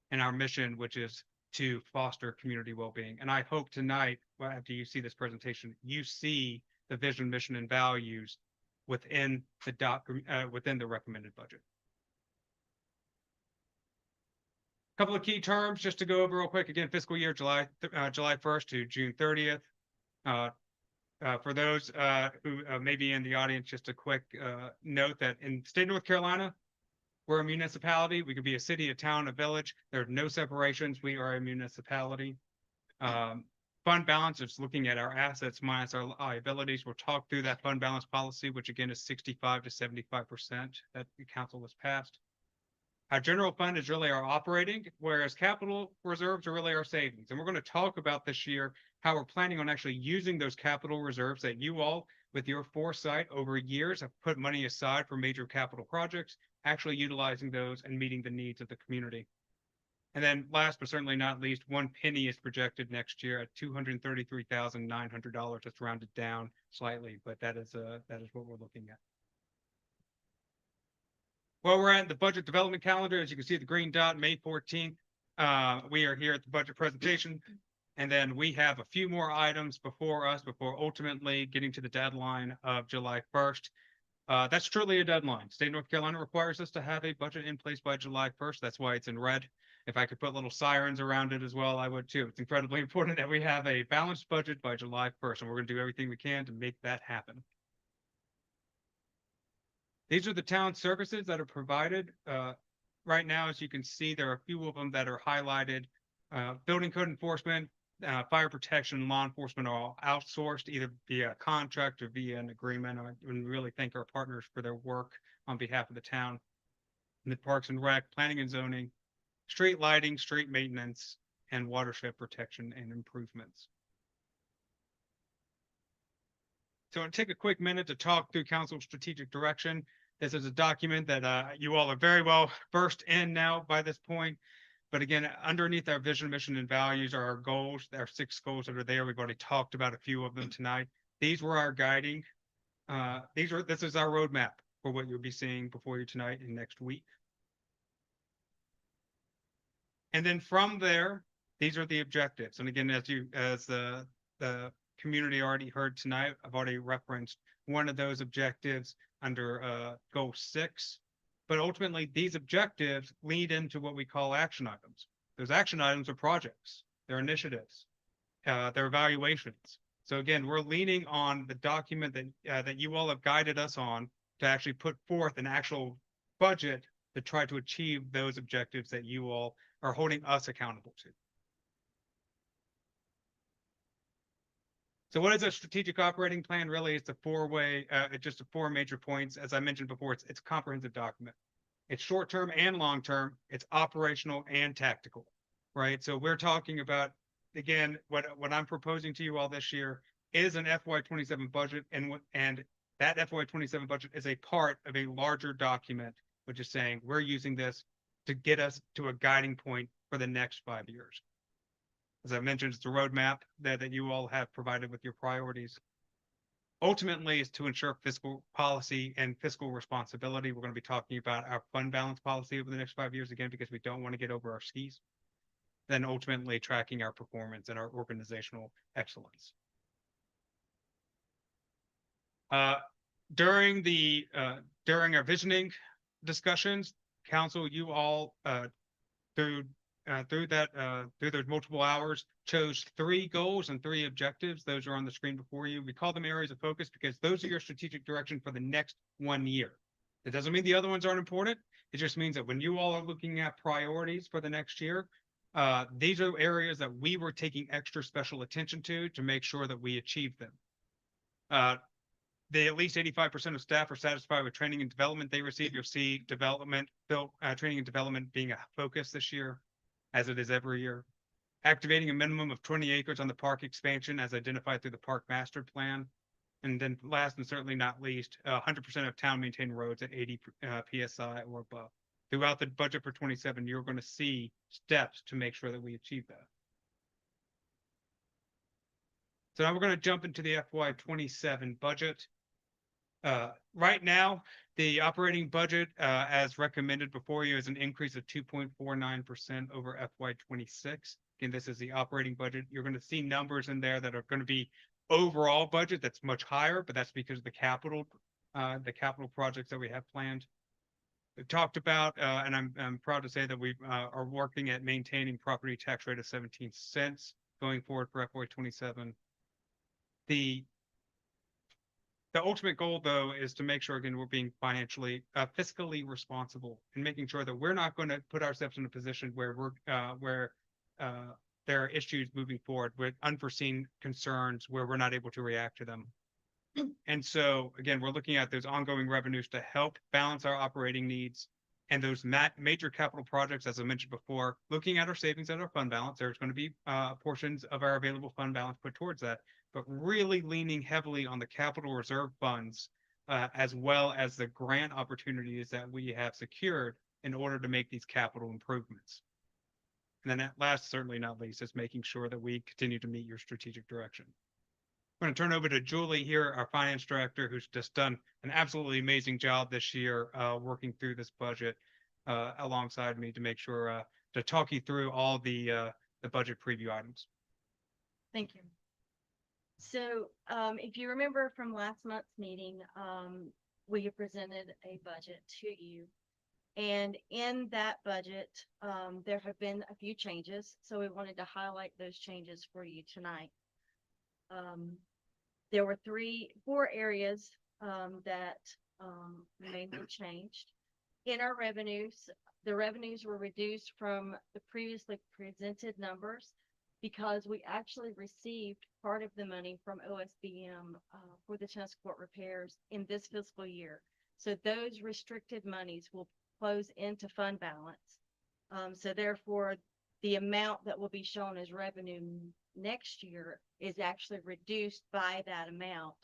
And our mission, which is to foster community well-being. And I hope tonight, after you see this presentation, you see the vision, mission, and values within the recommended budget. Couple of key terms just to go over real quick. Again, fiscal year July 1st to June 30th. For those who may be in the audience, just a quick note that in state of North Carolina, we're a municipality. We could be a city, a town, a village. There are no separations. We are a municipality. Fund balance is looking at our assets minus our liabilities. We'll talk through that fund balance policy, which again is 65 to 75% that the council has passed. Our general fund is really our operating, whereas capital reserves are really our savings. And we're going to talk about this year how we're planning on actually using those capital reserves that you all, with your foresight over years, have put money aside for major capital projects, actually utilizing those and meeting the needs of the community. And then last but certainly not least, 1 penny is projected next year at $233,900. That's rounded down slightly, but that is what we're looking at. Well, we're at the budget development calendar. As you can see, the green dot, May 14th. We are here at the budget presentation. And then we have a few more items before us before ultimately getting to the deadline of July 1st. That's truly a deadline. State of North Carolina requires us to have a budget in place by July 1st. That's why it's in red. If I could put little sirens around it as well, I would too. It's incredibly important that we have a balanced budget by July 1st, and we're going to do everything we can to make that happen. These are the town services that are provided. Right now, as you can see, there are a few of them that are highlighted. Building code enforcement, fire protection, law enforcement are all outsourced either via contract or via an agreement. I really thank our partners for their work on behalf of the town. And the Parks and Rec, planning and zoning, street lighting, street maintenance, and watershed protection and improvements. So I'll take a quick minute to talk through council strategic direction. This is a document that you all are very well versed in now by this point. But again, underneath our vision, mission, and values are our goals. There are 6 goals that are there. We've already talked about a few of them tonight. These were our guiding. This is our roadmap for what you'll be seeing before you tonight and next week. And then from there, these are the objectives. And again, as the community already heard tonight, I've already referenced one of those objectives under goal 6. But ultimately, these objectives lead into what we call action items. Those action items are projects, they're initiatives, they're evaluations. So again, we're leaning on the document that you all have guided us on to actually put forth an actual budget to try to achieve those objectives that you all are holding us accountable to. So what is a strategic operating plan? Really, it's a just 4 major points. As I mentioned before, it's a comprehensive document. It's short-term and long-term. It's operational and tactical, right? So we're talking about, again, what I'm proposing to you all this year is an FY 27 budget, and that FY 27 budget is a part of a larger document, which is saying we're using this to get us to a guiding point for the next 5 years. As I mentioned, it's a roadmap that you all have provided with your priorities. Ultimately, is to ensure fiscal policy and fiscal responsibility. We're going to be talking about our fund balance policy over the next 5 years, again, because we don't want to get over our skis. Then ultimately tracking our performance and our organizational excellence. During our visioning discussions, council, you all, through through those multiple hours, chose 3 goals and 3 objectives. Those are on the screen before you. We call them areas of focus because those are your strategic direction for the next 1 year. That doesn't mean the other ones aren't important. It just means that when you all are looking at priorities for the next year, these are areas that we were taking extra special attention to make sure that we achieve them. At least 85% of staff are satisfied with training and development they receive. You'll see training and development being a focus this year, as it is every year. Activating a minimum of 20 acres on the park expansion as identified through the park master plan. And then last and certainly not least, 100% of town maintained roads at 80 PSI or above. Throughout the budget for 27, you're going to see steps to make sure that we achieve that. So now we're going to jump into the FY 27 budget. Right now, the operating budget, as recommended before you, is an increase of 2.49% over FY 26. Again, this is the operating budget. You're going to see numbers in there that are going to be overall budget that's much higher, but that's because of the capital projects that we have planned. We've talked about, and I'm proud to say that we are working at maintaining property tax rate of 17 cents going forward for FY 27. The ultimate goal, though, is to make sure, again, we're being financially, fiscally responsible and making sure that we're not going to put ourselves in a position where there are issues moving forward with unforeseen concerns where we're not able to react to them. And so, again, we're looking at those ongoing revenues to help balance our operating needs and those major capital projects, as I mentioned before, looking at our savings and our fund balance. There's going to be portions of our available fund balance put towards that, but really leaning heavily on the capital reserve funds, as well as the grant opportunities that we have secured in order to make these capital improvements. And then at last, certainly not least, is making sure that we continue to meet your strategic direction. I'm going to turn over to Julie here, our finance director, who's just done an absolutely amazing job this year, working through this budget alongside me to make sure to talk you through all the budget preview items. Thank you. So if you remember from last month's meeting, we have presented a budget to you. And in that budget, there have been a few changes. So we wanted to highlight those changes for you tonight. There were 4 areas that mainly changed. In our revenues, the revenues were reduced from the previously presented numbers because we actually received part of the money from OSBM for the tennis court repairs in this fiscal year. So those restricted monies will close into fund balance. So therefore, the amount that will be shown as revenue next year is actually reduced by that amount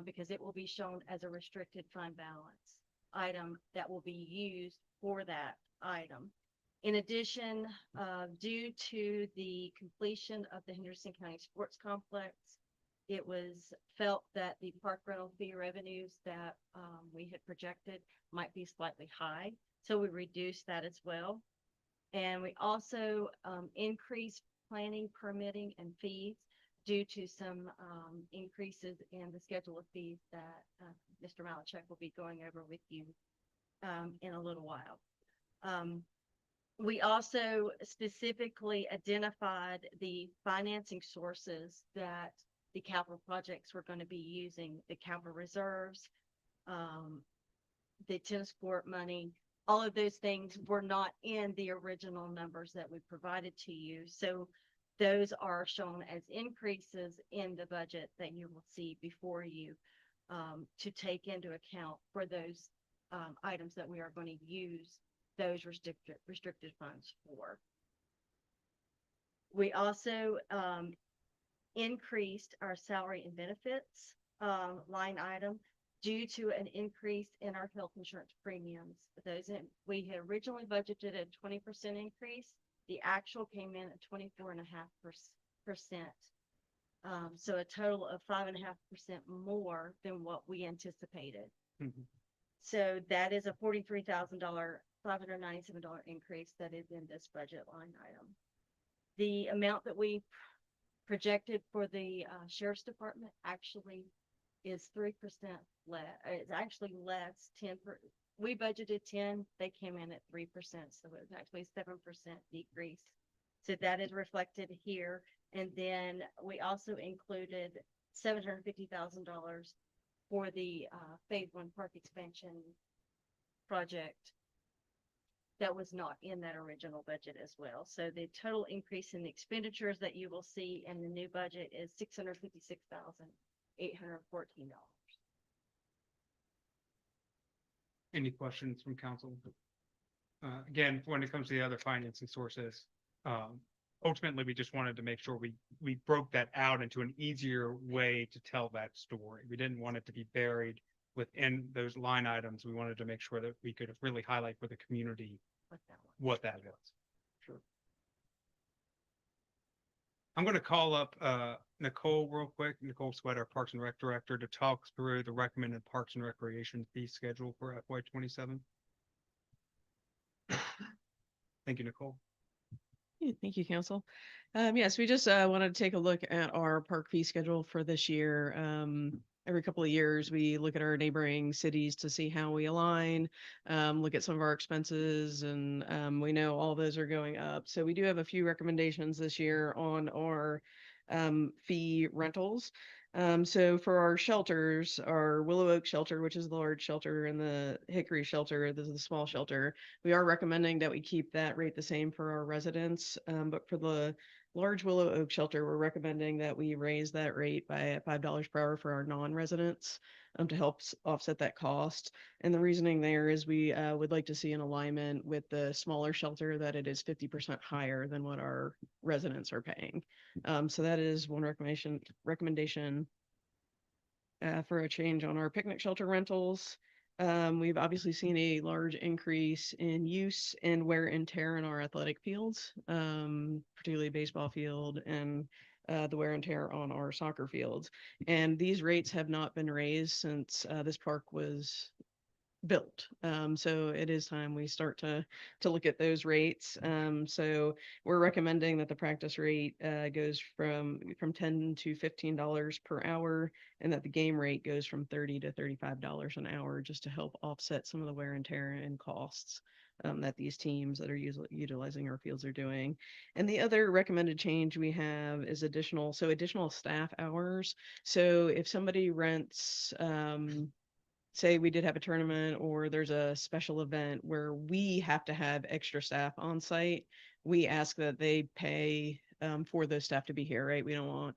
because it will be shown as a restricted fund balance item that will be used for that item. In addition, due to the completion of the Henderson County Sports Complex, it was felt that the park rental fee revenues that we had projected might be slightly high. So we reduced that as well. And we also increased planning, permitting, and fees due to some increases in the schedule of fees that Mr. Malachek will be going over with you in a little while. We also specifically identified the financing sources that the capital projects were going to be using, the capital reserves, the tennis court money. All of those things were not in the original numbers that we provided to you. So those are shown as increases in the budget that you will see before you to take into account for those items that we are going to use those restricted funds for. We also increased our salary and benefits line item due to an increase in our health insurance premiums. We had originally budgeted a 20% increase. The actual came in at 24.5%. So a total of 5.5% more than what we anticipated. Mm-hmm. So that is a $43,000, $597 increase that is in this budget line item. The amount that we projected for the sheriff's department actually is 3% less. It's actually less, we budgeted 10, they came in at 3%, so it was actually 7% decrease. So that is reflected here. And then we also included $750,000 for the phase one park expansion project. That was not in that original budget as well. So the total increase in the expenditures that you will see in the new budget is $656,814. Any questions from council? Again, when it comes to the other financing sources, ultimately, we just wanted to make sure we broke that out into an easier way to tell that story. We didn't want it to be buried within those line items. We wanted to make sure that we could really highlight for the community what that was. Sure. I'm going to call up Nicole real quick, Nicole Sweat, our Parks and Rec Director, to talk through the recommended Parks and Recreation fee schedule for FY27. Thank you, Nicole. Yeah, thank you, council. Yes, we just wanted to take a look at our park fee schedule for this year. Every couple of years, we look at our neighboring cities to see how we align, look at some of our expenses, and we know all those are going up. So we do have a few recommendations this year on our fee rentals. So for our shelters, our Willow Oak shelter, which is the large shelter, and the Hickory shelter, this is the small shelter, we are recommending that we keep that rate the same for our residents. But for the large Willow Oak shelter, we're recommending that we raise that rate by $5 per hour for our non-residents to help offset that cost. And the reasoning there is we would like to see an alignment with the smaller shelter that it is 50% higher than what our residents are paying. So that is one recommendation for a change on our picnic shelter rentals. We've obviously seen a large increase in use and wear and tear in our athletic fields, particularly baseball field and the wear and tear on our soccer fields. And these rates have not been raised since this park was built. So it is time we start to look at those rates. So we're recommending that the practice rate goes from $10 to $15 per hour, and that the game rate goes from $30 to $35 an hour, just to help offset some of the wear and tear and costs that these teams that are utilizing our fields are doing. And the other recommended change we have is additional staff hours. So if somebody rents, say we did have a tournament or there's a special event where we have to have extra staff on site, we ask that they pay for those staff to be here, right? We don't want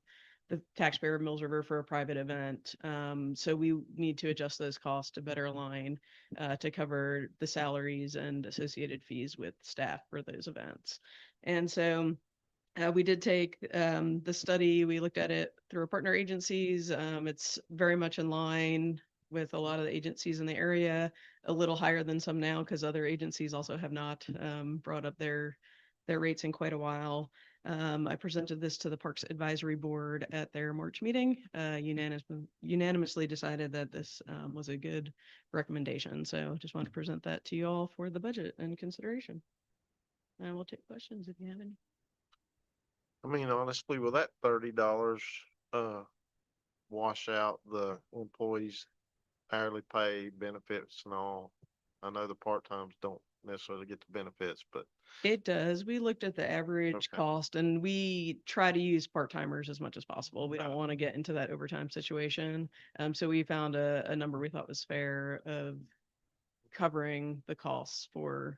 the taxpayer of Mills River for a private event. So we need to adjust those costs to better align to cover the salaries and associated fees with staff for those events. And so we did take the study, we looked at it through our partner agencies. It's very much in line with a lot of the agencies in the area, a little higher than some now because other agencies also have not brought up their rates in quite a while. I presented this to the Parks Advisory Board at their March meeting, unanimously decided that this was a good recommendation. So just want to present that to you all for the budget and consideration. And we'll take questions if you have any. I mean, honestly, will that $30 wash out the employees' hourly pay, benefits and all? I know the part-times don't necessarily get the benefits, but It does. We looked at the average Okay. cost and we try to use part-timers as much as possible. We don't want to get into that overtime situation. So we found a number we thought was fair of covering the costs for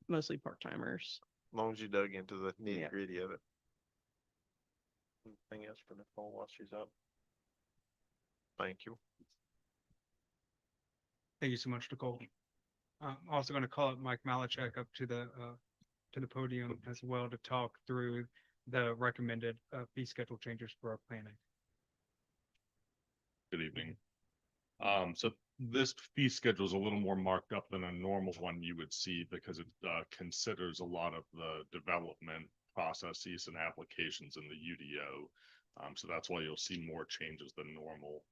mostly part-timers. as long as you dug into the Yeah. nitty gritty of it. Anything else for Nicole while she's up? Thank you. Thank you so much, Nicole. I'm also going to call up Mike Malachek up to the podium as well to talk through the recommended fee schedule changes for our planning. Good evening. So this fee schedule is a little more marked up than a normal one you would see because it considers a lot of the development processes and applications in the UDO. So that's why you'll see more changes than normal.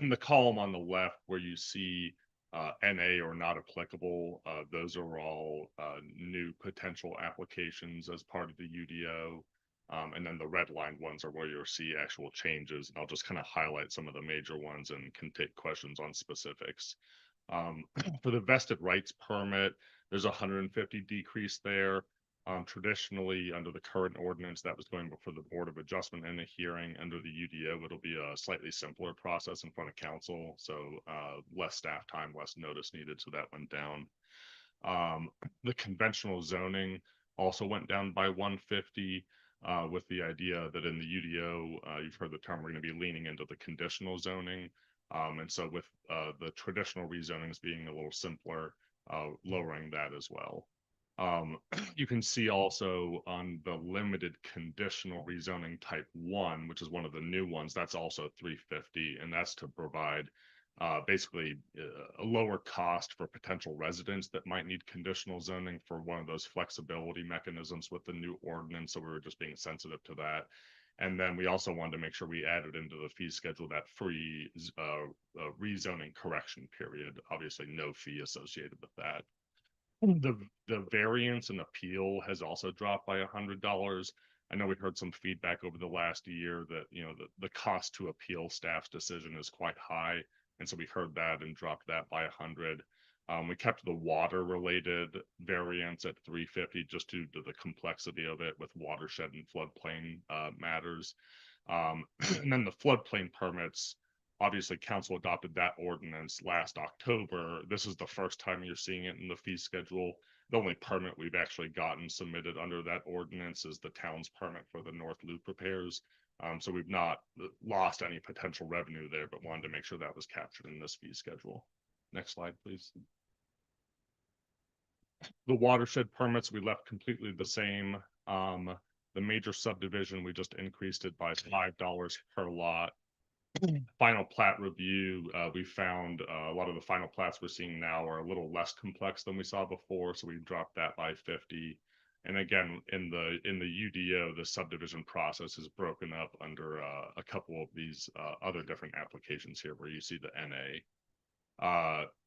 In the column on the left where you see NA or not applicable, those are all new potential applications as part of the UDO. And then the redlined ones are where you'll see actual changes. And I'll just kind of highlight some of the major ones and can take questions on specifics. For the vested rights permit, there's 150 decrease there. Traditionally, under the current ordinance, that was going before the Board of Adjustment in a hearing. Under the UDO, it'll be a slightly simpler process in front of council, so less staff time, less notice needed, so that went down. The conventional zoning also went down by 150, with the idea that in the UDO, you've heard the term, we're going to be leaning into the conditional zoning. And so with the traditional rezonings being a little simpler, lowering that as well. You can see also on the limited conditional rezoning type 1, which is one of the new ones, that's also 350, and that's to provide basically a lower cost for potential residents that might need conditional zoning for one of those flexibility mechanisms with the new ordinance. So we were just being sensitive to that. And then we also wanted to make sure we added into the fee schedule that free rezoning correction period. Obviously, no fee associated with that. The variance and appeal has also dropped by $100. I know we heard some feedback over the last year that, you know, the cost to appeal staff's decision is quite high. And so we heard that and dropped that by 100. We kept the water related variance at 350 just due to the complexity of it with watershed and floodplain matters. And then the floodplain permits, obviously council adopted that ordinance last October. This is the first time you're seeing it in the fee schedule. The only permit we've actually gotten submitted under that ordinance is the town's permit for the North Loop repairs. So we've not lost any potential revenue there, but wanted to make sure that was captured in this fee schedule. Next slide, please. The watershed permits, we left completely the same. The major subdivision, we just increased it by $5 per lot. Final plat review, we found a lot of the final plats we're seeing now are a little less complex than we saw before, so we dropped that by 50. And again, in the UDO, the subdivision process is broken up under a couple of these other different applications here where you see the NA.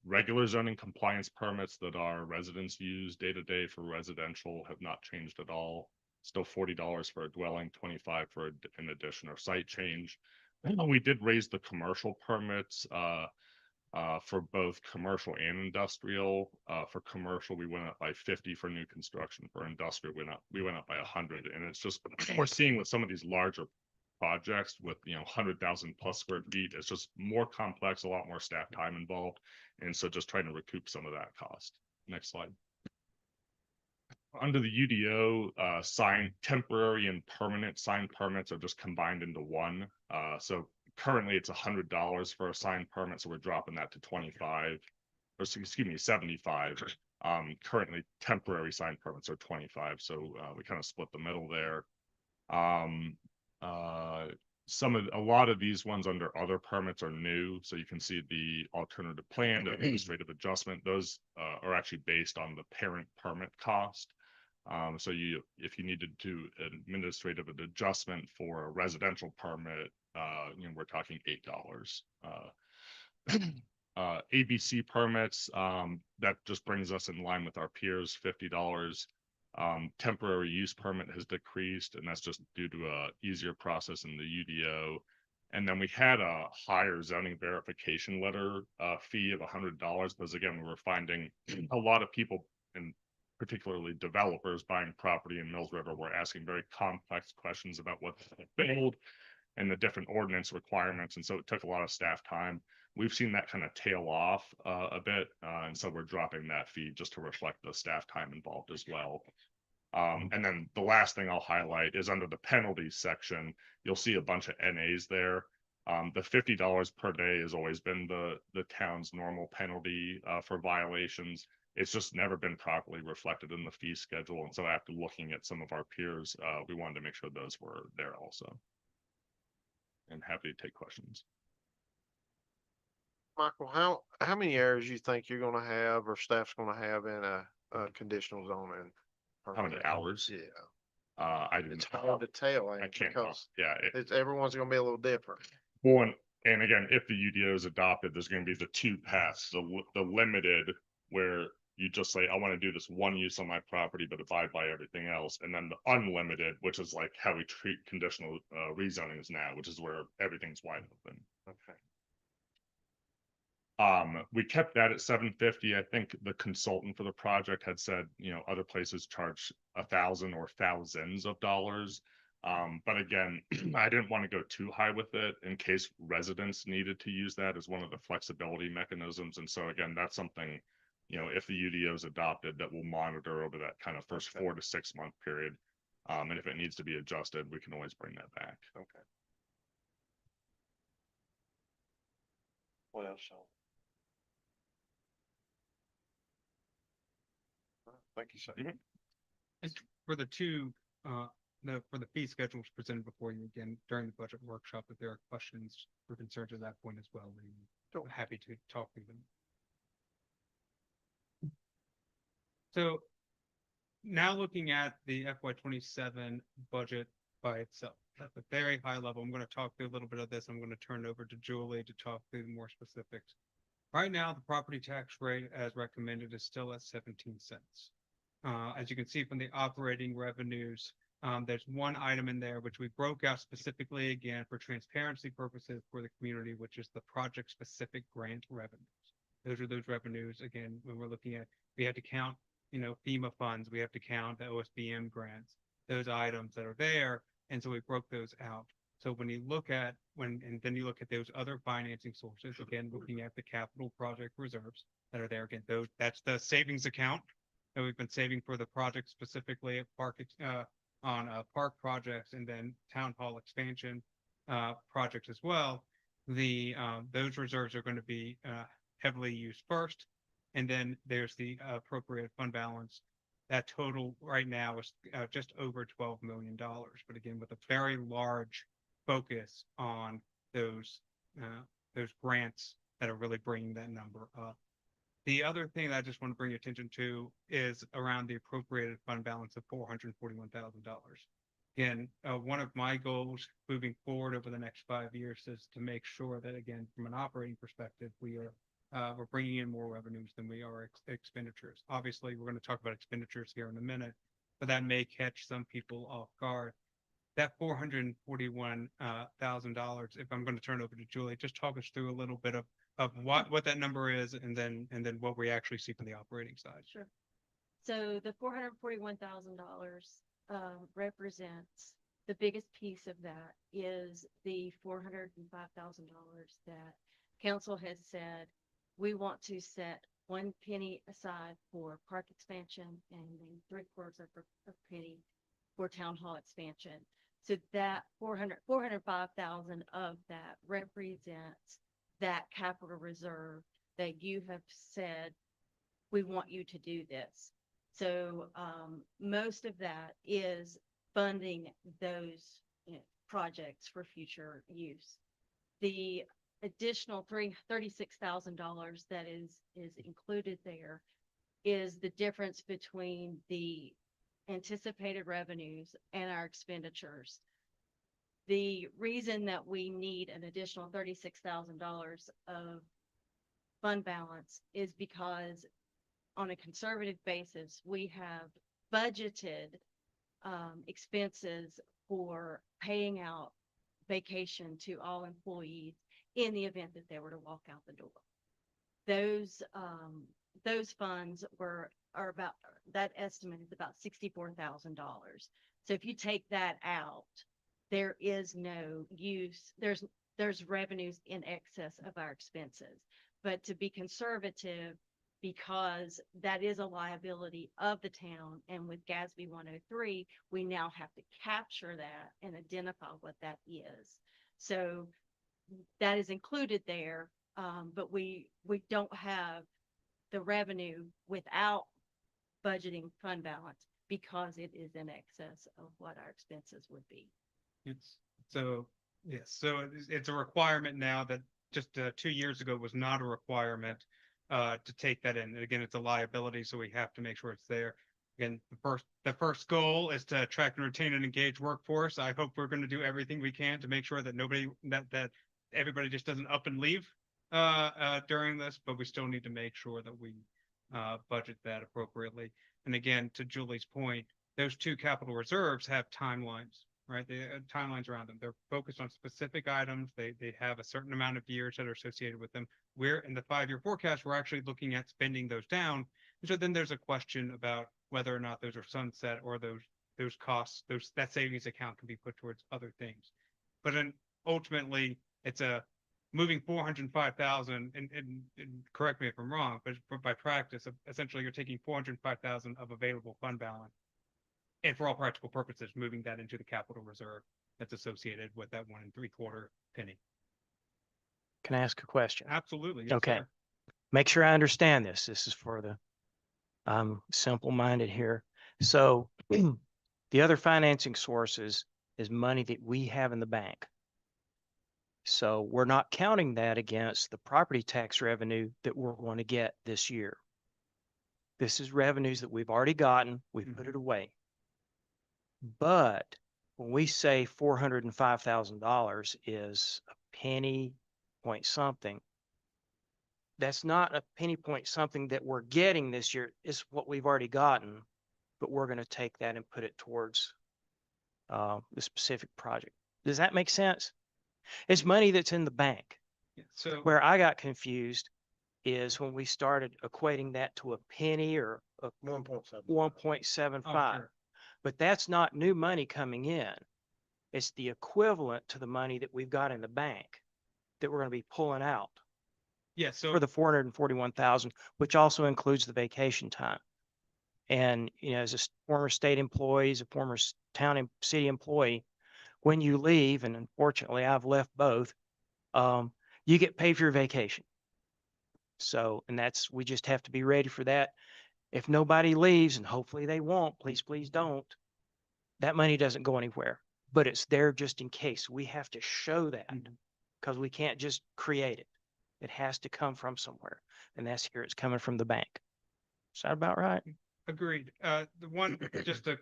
Regular zoning compliance permits that our residents use day to day for residential have not changed at all. Still $40 for a dwelling, $25 for an addition or site change. We did raise the commercial permits for both commercial and industrial. For commercial, we went up by 50 for new construction. For industrial, we went up by 100. And it's just, we're seeing with some of these larger projects with, you know, 100,000 plus square feet, it's just more complex, a lot more staff time involved. And so just trying to recoup some of that cost. Next slide. Under the UDO, temporary and permanent sign permits are just combined into one. So currently it's $100 for a sign permit, so we're dropping that to 25, or excuse me, 75. Currently temporary sign permits are 25, so we kind of split the middle there. A lot of these ones under other permits are new, so you can see the alternative plan, the administrative adjustment. Those are actually based on the parent permit cost. So if you needed to do an administrative adjustment for a residential permit, you know, we're talking $8. ABC permits, that just brings us in line with our peers, $50. Temporary use permit has decreased, and that's just due to a easier process in the UDO. And then we had a higher zoning verification letter fee of $100 because again, we were finding a lot of people, and particularly developers buying property in Mills River, were asking very complex questions about what they build and the different ordinance requirements. And so it took a lot of staff time. We've seen that kind of tail off a bit. And so we're dropping that fee just to reflect the staff time involved as well. And then the last thing I'll highlight is under the penalties section, you'll see a bunch of NAs there. The $50 per day has always been the town's normal penalty for violations. It's just never been properly reflected in the fee schedule. And so after looking at some of our peers, we wanted to make sure those were there also. And happy to take questions. Michael, how many areas you think you're gonna have or staff's gonna have in a conditional zoning? How many hours? Yeah, I didn't. it's hard to tell, I ain't it? can't. Because Yeah. everyone's gonna be a little different. One, and again, if the UDO is adopted, there's going to be the two paths, the limited, where you just say, I want to do this one use on my property, but abide by everything else. And then the unlimited, which is like how we treat conditional rezonings now, which is where everything's wide open. Okay. We kept that at 750. I think the consultant for the project had said, other places charge 1,000 or thousands of dollars. But again, I didn't want to go too high with it in case residents needed to use that as one of the flexibility mechanisms. And so again, that's something, if the UDO is adopted, that we'll monitor over that kind of first 4 to 6 month period. And if it needs to be adjusted, we can always bring that back. Okay. What else, Sean? Thank you, sir. And for the two, for the fee schedules presented before you again during the budget workshop, if there are questions or concerns at that point as well, we're happy to talk through them. So now looking at the FY 27 budget by itself, at the very high level, I'm going to talk through a little bit of this. I'm going to turn it over to Julie to talk through the more specifics. Right now, the property tax rate as recommended is still at 17 cents. As you can see from the operating revenues, there's one item in there which we broke out specifically again for transparency purposes for the community, which is the project specific grant revenues. Those are those revenues, again, when we're looking at, we have to count, FEMA funds, we have to count the OSBM grants, those items that are there. And so we broke those out. So when you look at and then you look at those other financing sources, again, looking at the capital project reserves that are there, again, that's the savings account that we've been saving for the project specifically at park projects and then town hall expansion projects as well. Those reserves are going to be heavily used first, and then there's the appropriate fund balance. That total right now is just over $12 million, but again, with a very large focus on those grants that are really bringing that number up. The other thing that I just want to bring your attention to is around the appropriated fund balance of $441,000. Again, one of my goals moving forward over the next 5 years is to make sure that, again, from an operating perspective, we're bringing in more revenues than we are expenditures. Obviously, we're going to talk about expenditures here in a minute, but that may catch some people off guard. That $441,000, if I'm going to turn it over to Julie, just talk us through a little bit of what that number is and then what we actually see from the operating side. Sure. So the $441,000 represents the biggest piece of that is the $405,000 that council has said we want to set 1 penny aside for park expansion and then 3/4 of a penny for town hall expansion. So that 405,000 of that represents that capital reserve that you have said, we want you to do this. So most of that is funding those projects for future use. The additional $36,000 that is included there is the difference between the anticipated revenues and our expenditures. The reason that we need an additional $36,000 of fund balance is because on a conservative basis, we have budgeted expenses for paying out vacation to all employees in the event that they were to walk out the door. Those funds are about, that estimate is about $64,000. So if you take that out, there is no use, there's revenues in excess of our expenses. But to be conservative, because that is a liability of the town, and with GASB 103, we now have to capture that and identify what that is. So that is included there, but we don't have the revenue without budgeting fund balance because it is in excess of what our expenses would be. So it's a requirement now that just 2 years ago was not a requirement to take that in. And again, it's a liability, so we have to make sure it's there. Again, the first goal is to attract and retain an engaged workforce. I hope we're going to do everything we can to make sure that that everybody just doesn't up and leave during this, but we still need to make sure that we budget that appropriately. And again, to Julie's point, those two capital reserves have timelines. right? The timelines around them. They're focused on specific items. They have a certain amount of years that are associated with them. We're in the 5-year forecast, we're actually looking at spending those down. And so then there's a question about whether or not those are sunset or those costs, that savings account can be put towards other things. But then ultimately, it's a moving 405,000 and correct me if I'm wrong, but by practice, essentially you're taking 405,000 of available fund balance. And for all practical purposes, moving that into the capital reserve that's associated with that 1 3/4 penny. Can I ask a question? Absolutely. Yes, Okay. sir. Make sure I understand this. This is for the, I'm simple-minded here. So the other financing sources is money that we have in the bank. So we're not counting that against the property tax revenue that we're going to get this year. This is revenues that we've already gotten. We've put it away. But when we say $405,000 is a penny point something, that's not a penny point something that we're getting this year. It's what we've already gotten, but we're going to take that and put it towards the specific project. Does that make sense? It's money that's in the bank. Yeah, so Where I got confused is when we started equating that to a penny or a 1.7. 1.75. sure. But that's not new money coming in. It's the equivalent to the money that we've got in the bank that we're going to be pulling out Yeah, so for the 441,000, which also includes the vacation time. And, you know, as a former state employee, as a former town and city employee, when you leave, and unfortunately I've left both, you get paid for your vacation. So, and we just have to be ready for that. If nobody leaves, and hopefully they won't, please don't, that money doesn't go anywhere, but it's there just in case. We have to show that because we can't just create it. It has to come from somewhere, and that's here. It's coming from the bank. Is that about right? agreed. The one, just to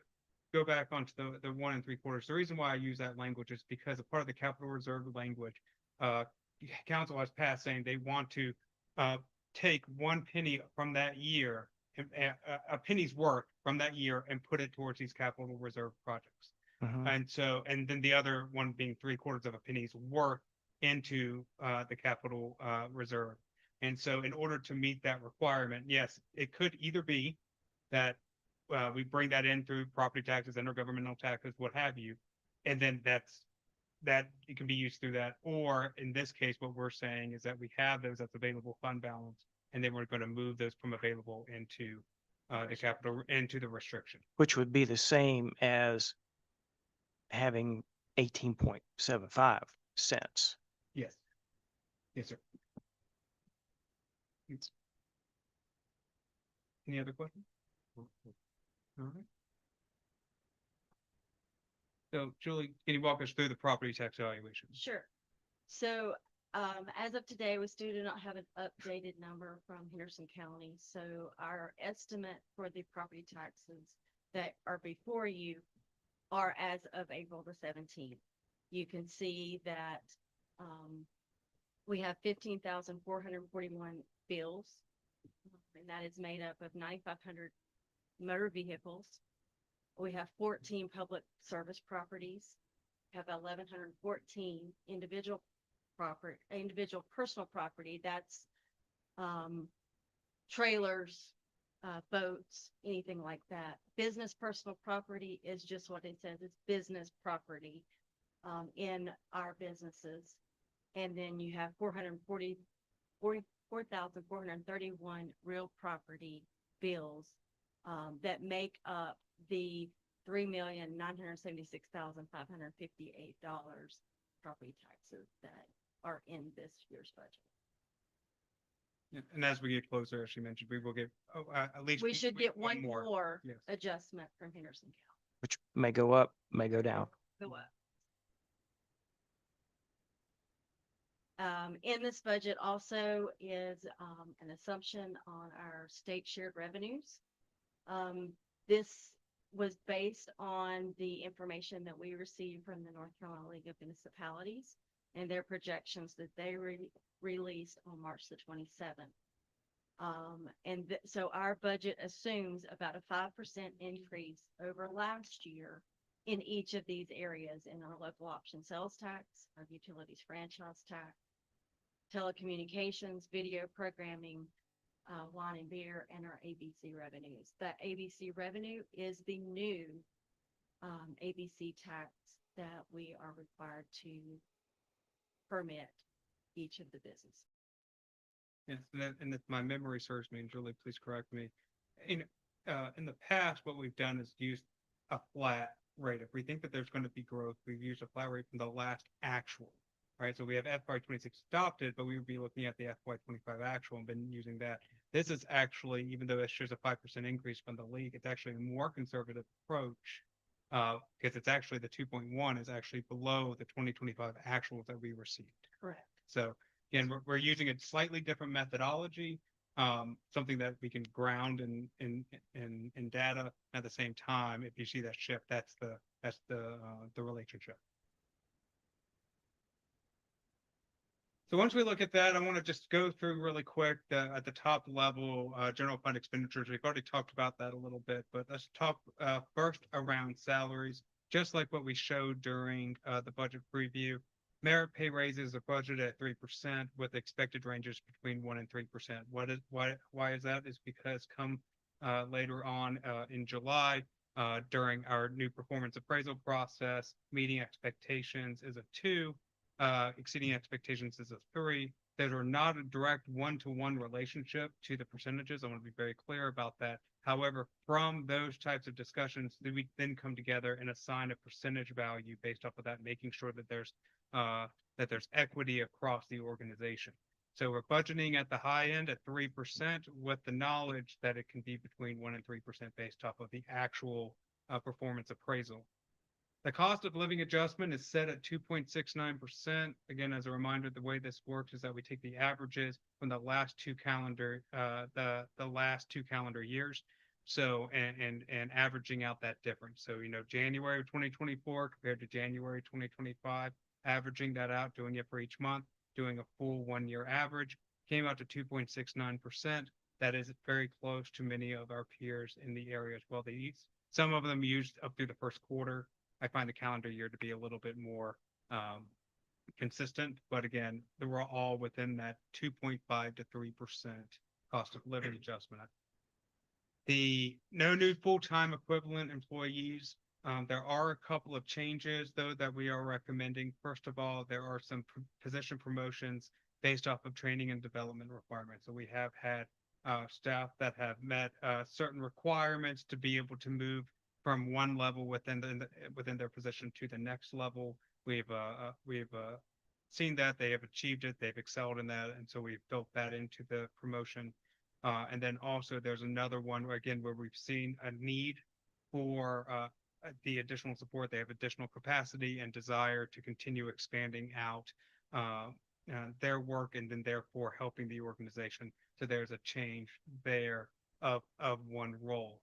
go back onto the 1 3/4, the reason why I use that language is because a part of the capital reserve language, council has passed saying they want to take 1 penny from that year, a penny's worth from that year, and put it towards these capital reserve projects. And so, and then the other one being 3/4 of a penny's worth into the capital reserve. And so in order to meet that requirement, yes, it could either be that we bring that in through property taxes, intergovernmental taxes, what have you, and then that it can be used through that. Or in this case, what we're saying is that we have those that's available fund balance, and then we're going to move those from available into the capital, into the restriction. Which would be the same as having 18.75 cents. Yes. Yes, sir. Any other questions? All right. So Julie, can you walk us through the property tax valuation? Sure. So, as of today, we still do not have an updated number from Henderson County. So our estimate for the property taxes that are before you are as of April the 17th. You can see that, we have 15,441 bills, and that is made up of 9,500 motor vehicles. We have 14 public service properties, have 1,114 individual personal property. That's trailers, boats, anything like that. Business personal property is just what it says. It's business property in our businesses. And then you have 4,431 real property bills that make up the $3,976,558 property taxes that are in this year's budget. Yeah, and as we get closer, as you mentioned, we will get at least. We should get one more Yes. adjustment from Henderson County. Which may go up, may go down. Go up. In this budget also is an assumption on our state shared revenues. This was based on the information that we received from the North Carolina League of Municipalities and their projections that they released on March the 27th. So our budget assumes about a 5% increase over last year in each of these areas, in our local option sales tax, our utilities franchise tax, telecommunications, video programming, wine and beer, and our ABC revenues. That ABC revenue is the new ABC tax that we are required to permit each of the business. Yes, and if my memory serves me, and Julie, please correct me. In the past, what we've done is used a flat rate. If we think that there's going to be growth, we've used a flat rate from the last actual, right? So we have FY 26 adopted, but we would be looking at the FY 25 actual and been using that. This is actually, even though it shows a 5% increase from the league, it's actually a more conservative approach. Because it's actually the 2.1 is actually below the 2025 actuals that we received. Correct. So again, we're using a slightly different methodology, something that we can ground in data. At the same time, if you see that shift, that's the relationship. So once we look at that, I want to just go through really quick at the top level, general fund expenditures. We've already talked about that a little bit, but let's talk first around salaries. Just like what we showed during the budget preview, merit pay raises are budgeted at 3% with expected ranges between 1% and 3%. Why is that? Is because come later on in July, during our new performance appraisal process, meeting expectations is a 2. Exceeding expectations is a 3. That are not a direct one-to-one relationship to the percentages. I want to be very clear about that. However, from those types of discussions, we then come together and assign a percentage value based off of that, making sure that there's equity across the organization. So we're budgeting at the high end at 3% with the knowledge that it can be between 1% and 3% based off of the actual performance appraisal. The cost of living adjustment is set at 2.69%. Again, as a reminder, the way this works is that we take the averages from the last two calendar years. So, and averaging out that difference. So, January of 2024 compared to January 2025, averaging that out, doing it for each month, doing a full 1 year average, came out to 2.69%. That is very close to many of our peers in the area as well. Some of them used up through the first quarter. I find the calendar year to be a little bit more consistent, but again, they were all within that 2.5 to 3% cost of living adjustment. No new full-time equivalent employees. There are a couple of changes though that we are recommending. First of all, there are some position promotions based off of training and development requirements. So we have had staff that have met certain requirements to be able to move from one level within their position to the next level. We've seen that they have achieved it, they've excelled in that, and so we've built that into the promotion. And then also there's another one again where we've seen a need for the additional support. They have additional capacity and desire to continue expanding out their work and then therefore helping the organization. So there's a change there of one role.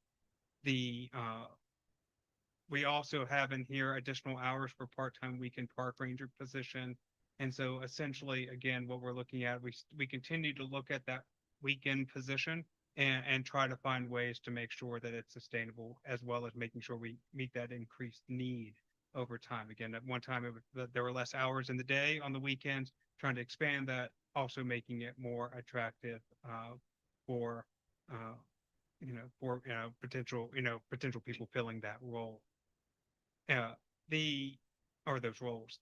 We also have in here additional hours for part-time weekend park ranger position. And so essentially, again, what we're looking at, we continue to look at that weekend position and try to find ways to make sure that it's sustainable, as well as making sure we meet that increased need over time. Again, at one time, there were less hours in the day on the weekends, trying to expand that, also making it more attractive for potential people filling that role. Those roles.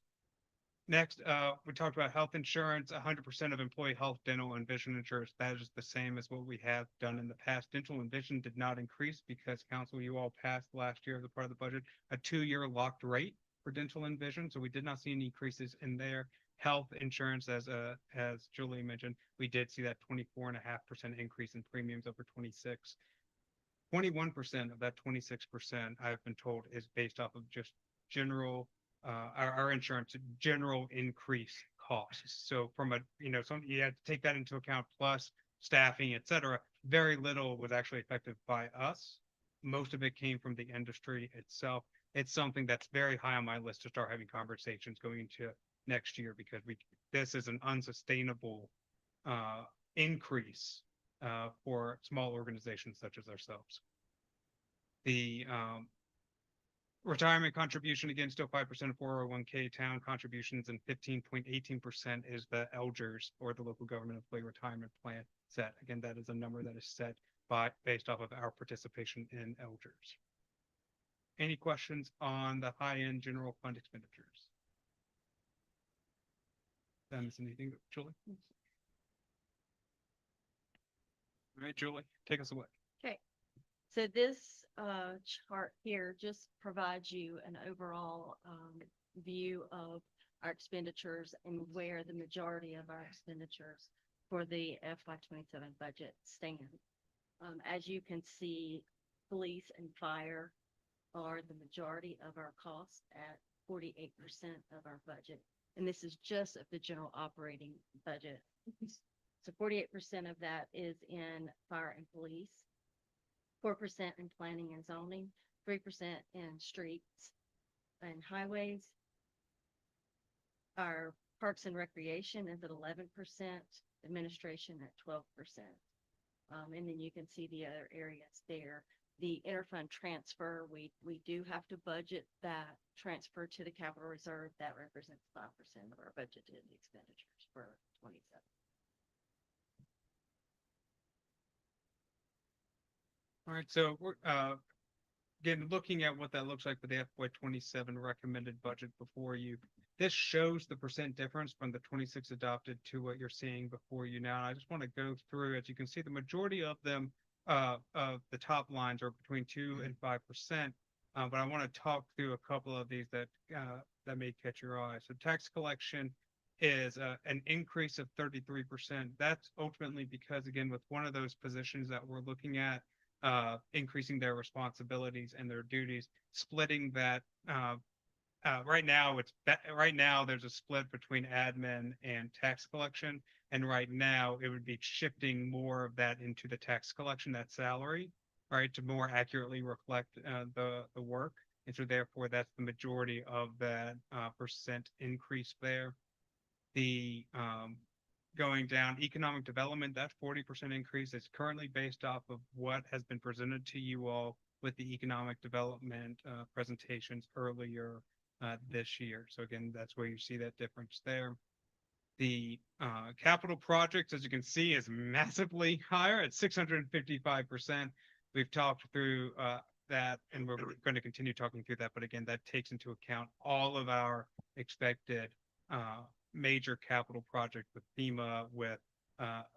Next, we talked about health insurance. 100% of employee health, dental, and vision insurance. That is the same as what we have done in the past. Dental and vision did not increase because council, you all passed last year as a part of the budget, a 2-year locked rate for dental and vision. So we did not see any increases in their health insurance. As Julie mentioned, we did see that 24.5% increase in premiums over 26. 21% of that 26%, I've been told, is based off of just general, our insurance, general increase costs. So from you had to take that into account, plus staffing, et cetera. Very little was actually affected by us. Most of it came from the industry itself. It's something that's very high on my list to start having conversations going into next year, because this is an unsustainable increase for small organizations such as ourselves. retirement contribution, again, still 5% of 401k town contributions, and 15.18% is the Elgers or the local government employee retirement plan set. Again, that is a number that is set based off of our participation in Elgers. Any questions on the high-end general fund expenditures? Did I miss anything, Julie? All right, Julie, take us away. Okay, so this chart here just provides you an overall view of our expenditures and where the majority of our expenditures for the FY27 budget stand. As you can see, police and fire are the majority of our costs at 48% of our budget. And this is just of the general operating budget. So 48% of that is in fire and police, 4% in planning and zoning, 3% in streets and highways. Our parks and recreation is at 11%, administration at 12%. And then you can see the other areas there. The interfund transfer, we do have to budget that transfer to the capital reserve. That represents 5% of our budgeted expenditures for 27. All right, so we're again looking at what that looks like for the FY27 recommended budget before you. This shows the percent difference from the 26 adopted to what you're seeing before you now. And I just want to go through, as you can see, the majority of them of the top lines are between 2 and 5%. But I want to talk through a couple of these that may catch your eye. So tax collection is an increase of 33%. That's ultimately because, again, with one of those positions that we're looking at, increasing their responsibilities and their duties, splitting that. Right now there's a split between admin and tax collection, and right now it would be shifting more of that into the tax collection, that salary, right, to more accurately reflect the work, and so therefore that's the majority of that percent increase there. The going down economic development, that 40% increase is currently based off of what has been presented to you all with the economic development presentations earlier this year. So again, that's where you see that difference there. The capital projects, as you can see, is massively higher at 655%. We've talked through that, and we're going to continue talking through that. But again, that takes into account all of our expected major capital projects with FEMA, with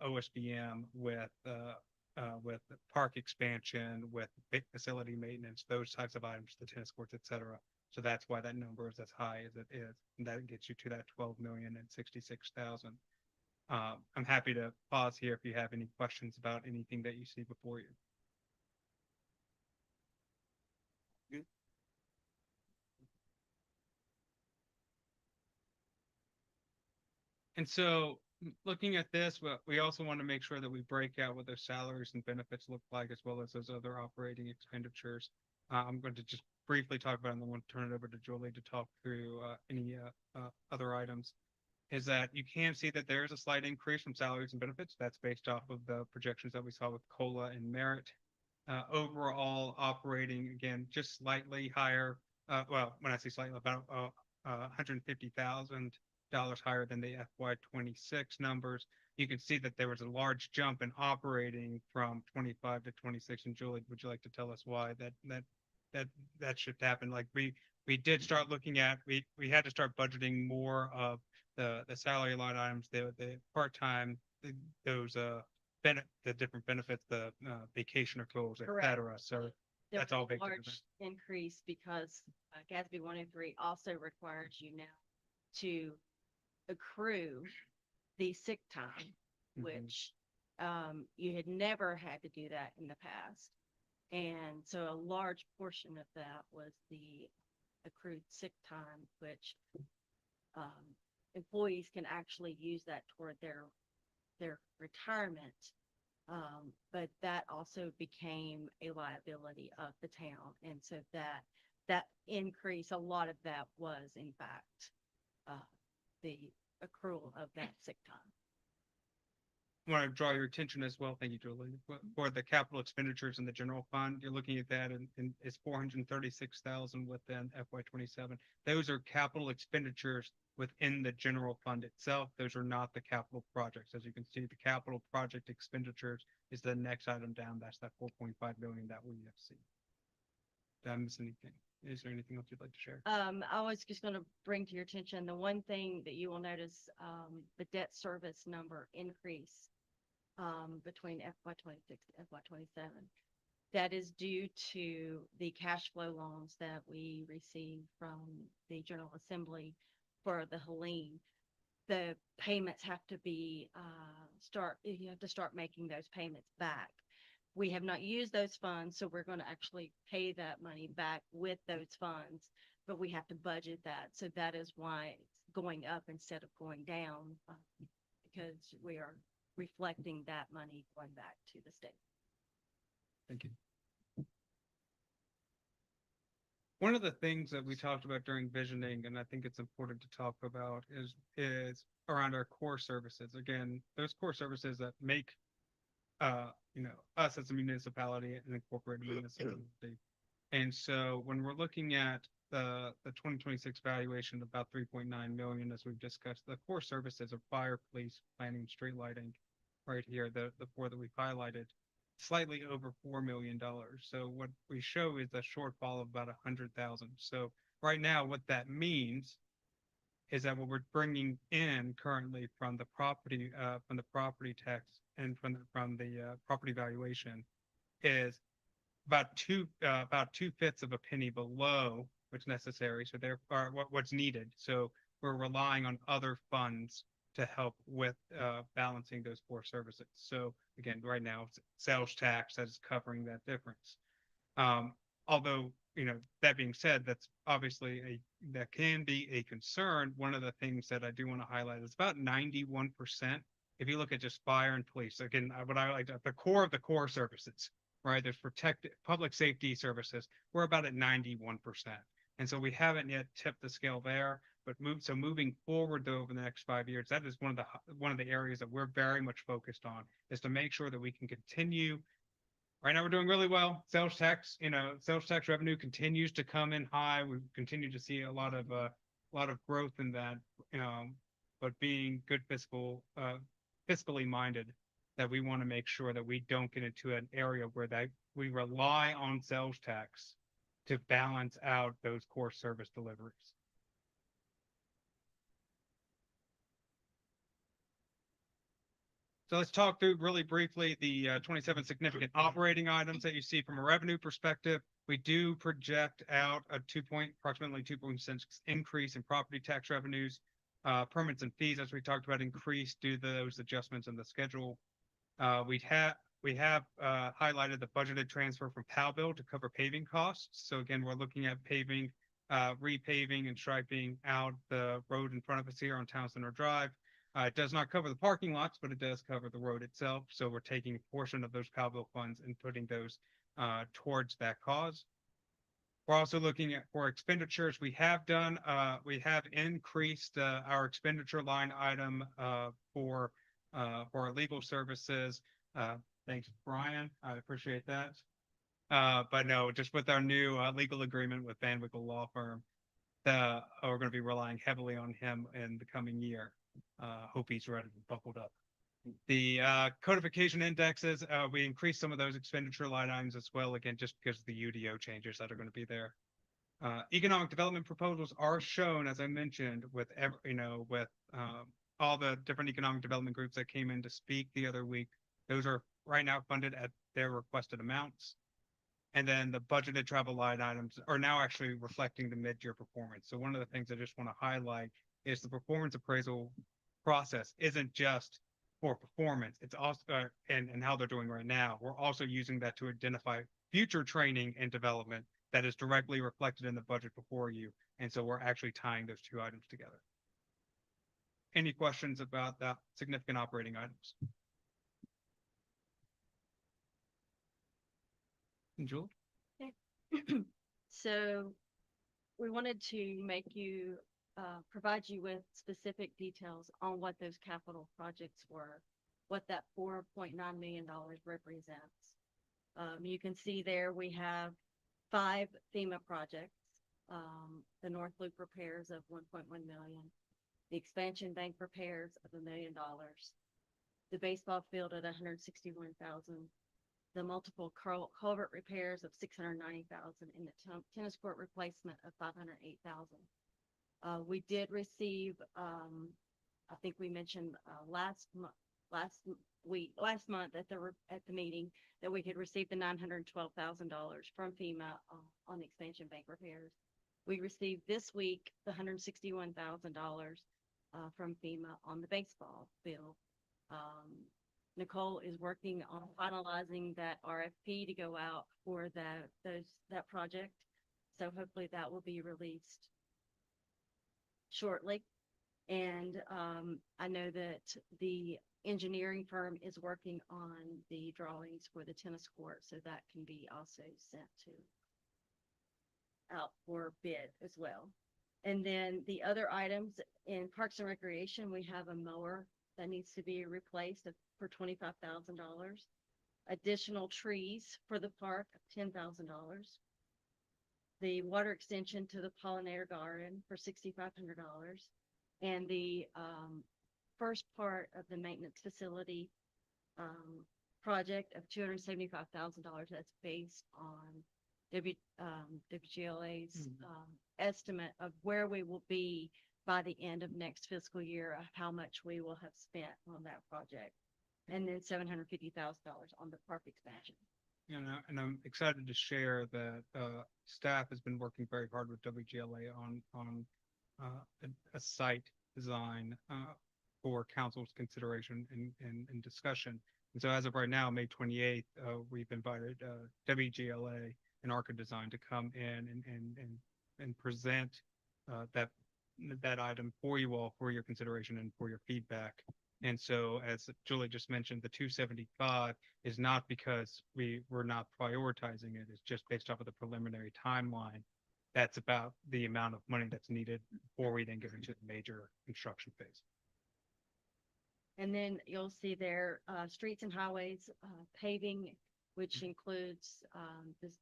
OSBM, with park expansion, with big facility maintenance, those types of items, the tennis courts, et cetera. So that's why that number is as high as it is. And that gets you to that 12,066,000. I'm happy to pause here if you have any questions about anything that you see before you. Good. And so looking at this, we also want to make sure that we break out what those salaries and benefits look like, as well as those other operating expenditures. I'm going to just briefly talk about it, and then we'll turn it over to Julie to talk through any other items. Is that you can see that there's a slight increase from salaries and benefits. That's based off of the projections that we saw with COLA and merit. Overall operating, again, just slightly higher. Well, when I say slightly, about $150,000 higher than the FY26 numbers. You can see that there was a large jump in operating from 25 to 26. And Julie, would you like to tell us why that should happen? Like we did start looking at, we had to start budgeting more of the salary line items, the part-time, those the different benefits, the vacation accruals, et cetera. So that's all baked in. Large increase because GASB 103 also requires you now to accrue the sick time, which you had never had to do that in the past. And so a large portion of that was the accrued sick time, which employees can actually use that toward their retirement. But that also became a liability of the town. And so that increase, a lot of that was in fact the accrual of that sick time. want to draw your attention as well, thank you, Julie, for the capital expenditures in the general fund. You're looking at that and it's 436,000 within FY 27. Those are capital expenditures within the general fund itself. Those are not the capital projects. As you can see, the capital project expenditures is the next item down. That's that 4.5 million that we have seen. Did I miss anything? Is there anything else you'd like to share? I was just gonna bring to your attention, the one thing that you will notice, the debt service number increase between FY 26 and FY 27. That is due to the cash flow loans that we received from the General Assembly for the Helene. The payments have to be, you have to start making those payments back. We have not used those funds, so we're gonna actually pay that money back with those funds, but we have to budget that. So that is why it's going up instead of going down, because we are reflecting that money going back to the state. Thank you. One of the things that we talked about during visioning, and I think it's important to talk about, is around our core services. Again, those core services that make us as a municipality and incorporated municipality. And so when we're looking at the 2026 valuation of about 3.9 million, as we've discussed, the core services of fire, police, planning, street lighting, right here, the four that we've highlighted, slightly over $4 million. So what we show is a shortfall of about 100,000. So right now, what that means is that what we're bringing in currently from the property tax and from the property valuation is about 2/5 of a penny below what's necessary. So therefore, what's needed. So we're relying on other funds to help with balancing those core services. So again, right now, it's sales tax that is covering that difference. Although, that being said, that's obviously that can be a concern. One of the things that I do want to highlight is about 91%. If you look at just fire and police, again, what I like the core of the core services, right? There's public safety services. We're about at 91%. And so we haven't yet tipped the scale there, but moving forward though, over the next 5 years, that is one of the areas that we're very much focused on, is to make sure that we can continue. Right now, we're doing really well. Sales tax revenue continues to come in high. We continue to see a lot of growth in that, but being good fiscally minded, that we want to make sure that we don't get into an area where we rely on sales tax to balance out those core service deliveries. So let's talk through really briefly the 27 significant operating items that you see from a revenue perspective. We do project out approximately 2.6 increase in property tax revenues. Permits and fees, as we talked about, increased due to those adjustments in the schedule. We have highlighted the budgeted transfer from Powellville to cover paving costs. So again, we're looking at paving, repaving and striping out the road in front of us here on Town Center Drive. It does not cover the parking lots, but it does cover the road itself. So we're taking a portion of those Powellville funds and putting those towards that cause. We're also looking for expenditures. We have increased our expenditure line item for our legal services. Thanks, Brian. I appreciate that. But no, just with our new legal agreement with Van Wickle Law Firm, we're going to be relying heavily on him in the coming year. Hope he's ready and buckled up. The codification indexes, we increased some of those expenditure line items as well, again, just because of the UDO changes that are going to be there. Economic development proposals are shown, as I mentioned, with all the different economic development groups that came in to speak the other week. Those are right now funded at their requested amounts. And then the budgeted travel line items are now actually reflecting the mid-year performance. So one of the things I just want to highlight is the performance appraisal process isn't just for performance, it's also and how they're doing right now. We're also using that to identify future training and development that is directly reflected in the budget before you. And so we're actually tying those two items together. Any questions about that significant operating items? Julie? Okay. So we wanted to provide you with specific details on what those capital projects were. what that $4.9 million represents. You can see there, we have 5 FEMA projects. The North Loop repairs of 1.1 million, the expansion bank repairs of $1 million, the baseball field at 161,000, the multiple culvert repairs of 690,000, and the tennis court replacement of 508,000. We did receive, I think we mentioned last month at the meeting that we had received the $912,000 from FEMA on the expansion bank repairs. We received this week the $161,000 from FEMA on the baseball field. Nicole is working on finalizing that RFP to go out for that project. So hopefully that will be released shortly. And I know that the engineering firm is working on the drawings for the tennis court, so that can be also sent out for bid as well. And then the other items in Parks and Recreation, we have a mower that needs to be replaced for $25,000. Additional trees for the park of $10,000. The water extension to the pollinator garden for $6,500. And the first part of the maintenance facility project of $275,000. That's based on WGLA's estimate of where we will be by the end of next fiscal year, of how much we will have spent on that project. And then $750,000 on the park expansion. And I'm excited to share that staff has been working very hard with WGLA on a site design for council's consideration and discussion. And so as of right now, May 28th, we've invited WGLA and Arca Design to come in and present that item for you all, for your consideration and for your feedback. And so, as Julie just mentioned, the 275 is not because we're not prioritizing it. It's just based off of the preliminary timeline. That's about the amount of money that's needed before we then get into the major construction phase. And then you'll see there, streets and highways, paving, which includes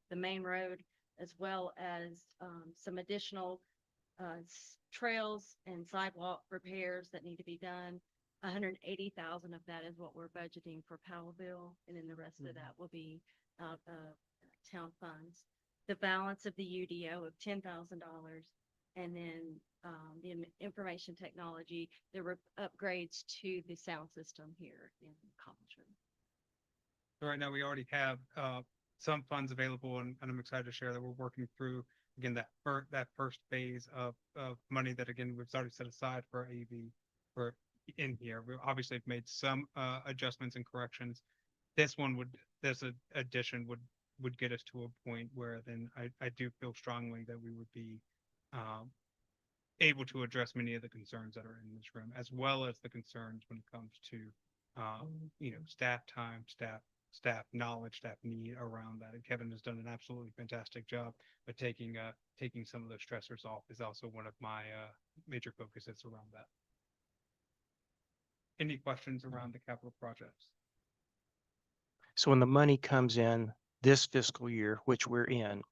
the main road, as well as some additional trails and sidewalk repairs that need to be done. 180,000 of that is what we're budgeting for Powellville, and then the rest of that will be out of town funds. The balance of the UDO of $10,000, and then the information technology, the upgrades to the sound system here in Conference Room. So right now, we already have some funds available, and I'm excited to share that we're working through, again, that first phase of money that, again, we've already set aside for AV for in here. We obviously have made some adjustments and corrections. This addition would get us to a point where then I do feel strongly that we would be able to address many of the concerns that are in this room, as well as the concerns when it comes to staff time, staff knowledge, staff need around that. And Kevin has done an absolutely fantastic job, but taking some of those stressors off is also one of my major focuses around that. Any questions around the capital projects? So when the money comes in this fiscal year, which we're in,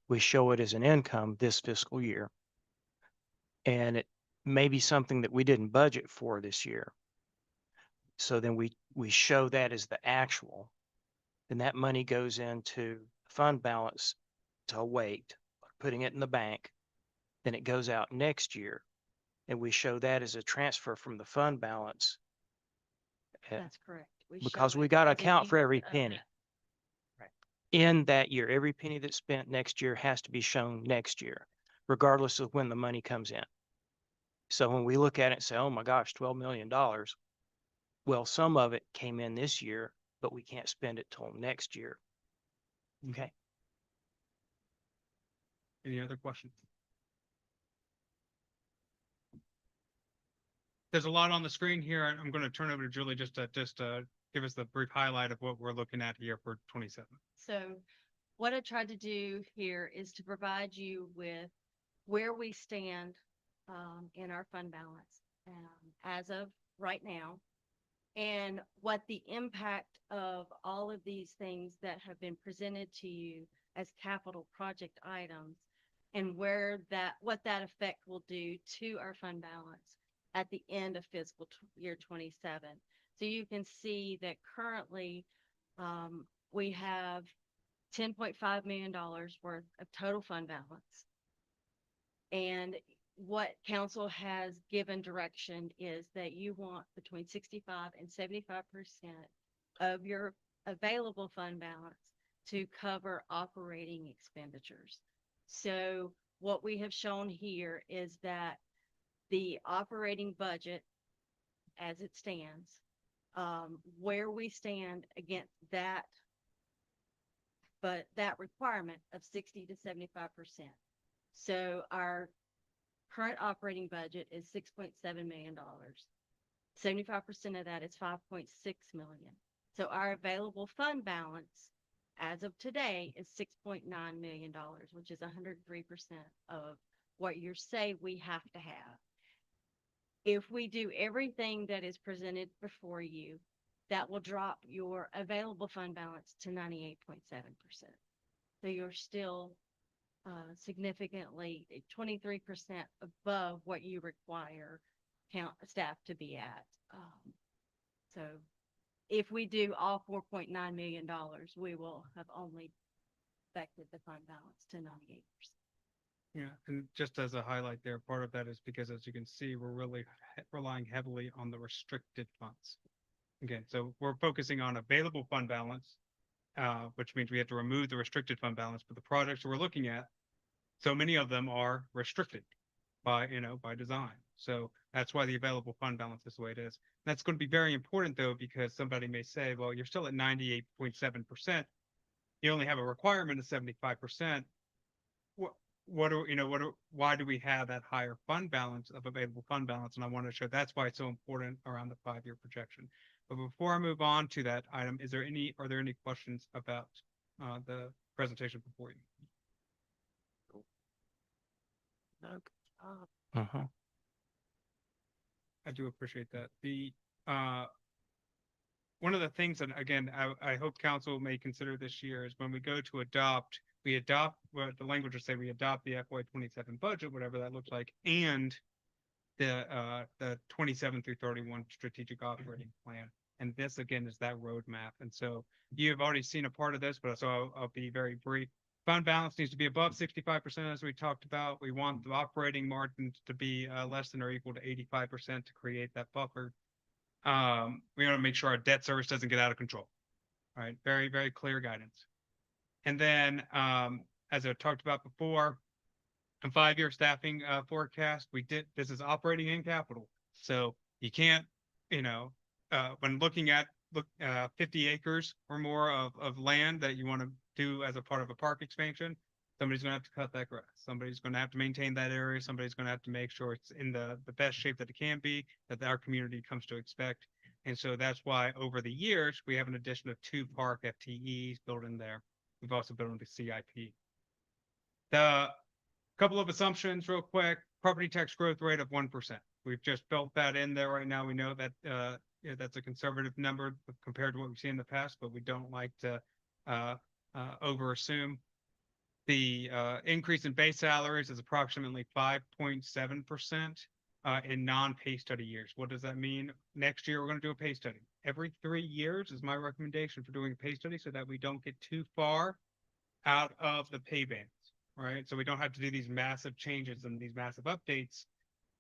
we show it as an income this fiscal year. And it may be something that we didn't budget for this year. So then we show that as the actual. Then that money goes into fund balance to wait, putting it in the bank. Then it goes out next year. And we show that as a transfer from the fund balance. That's correct. Because we got to account for every penny. Right. In that year, every penny that's spent next year has to be shown next year, regardless of when the money comes in. So when we look at it and say, oh my gosh, $12 million. Well, some of it came in this year, but we can't spend it till next year. Okay. Any other questions? There's a lot on the screen here. I'm going to turn over to Julie just to give us the brief highlight of what we're looking at here for 27. So what I tried to do here is to provide you with where we stand in our fund balance as of right now. and what the impact of all of these things that have been presented to you as capital project items and what that effect will do to our fund balance at the end of fiscal year 27. So you can see that currently, we have $10.5 million worth of total fund balance. And what council has given direction is that you want between 65 and 75% of your available fund balance to cover operating expenditures. So what we have shown here is that the operating budget as it stands, where we stand against that, but that requirement of 60 to 75%. So our current operating budget is $6.7 million. 75% of that is 5.6 million. So our available fund balance as of today is $6.9 million, which is 103% of what you say we have to have. If we do everything that is presented before you, that will drop your available fund balance to 98.7%. So you're still significantly 23% above what you require staff to be at. So if we do all $4.9 million, we will have only affected the fund balance to 98%. Yeah, and just as a highlight there, part of that is because, as you can see, we're really relying heavily on the restricted funds. Again, so we're focusing on available fund balance, which means we have to remove the restricted fund balance. But the projects we're looking at, so many of them are restricted by design. So that's why the available fund balance is the way it is. That's going to be very important, though, because somebody may say, well, you're still at 98.7%. You only have a requirement of 75%. Why do we have that higher fund balance of available fund balance? And I want to show that's why it's so important around the 5-year projection. But before I move on to that item, are there any questions about the presentation before you? No, good job. Uh-huh. I do appreciate that. One of the things that, again, I hope council may consider this year is when we go to adopt, what the language would say, we adopt the FY27 budget, whatever that looks like, and the 27 through 31 strategic operating plan. And this, again, is that roadmap. And so you have already seen a part of this, but so I'll be very brief. Fund balance needs to be above 65%, as we talked about. We want the operating margins to be less than or equal to 85% to create that buffer. We want to make sure our debt service doesn't get out of control. All right, very, very clear guidance. And then, as I talked about before, a 5-year staffing forecast, this is operating in capital. So you can't, when looking at 50 acres or more of land that you want to do as a part of a park expansion, somebody's going to have to cut that grass. Somebody's going to have to maintain that area. Somebody's going to have to make sure it's in the best shape that it can be, that our community comes to expect. And so that's why over the years, we have an addition of 2 park FTEs built in there. We've also built into CIP. The couple of assumptions real quick, property tax growth rate of 1%. We've just built that in there right now. We know that that's a conservative number compared to what we've seen in the past, but we don't like to over assume. The increase in base salaries is approximately 5.7% in non-pay study years. What does that mean? Next year, we're going to do a pay study. Every 3 years is my recommendation for doing a pay study so that we don't get too far out of the pay bands, right? So we don't have to do these massive changes and these massive updates,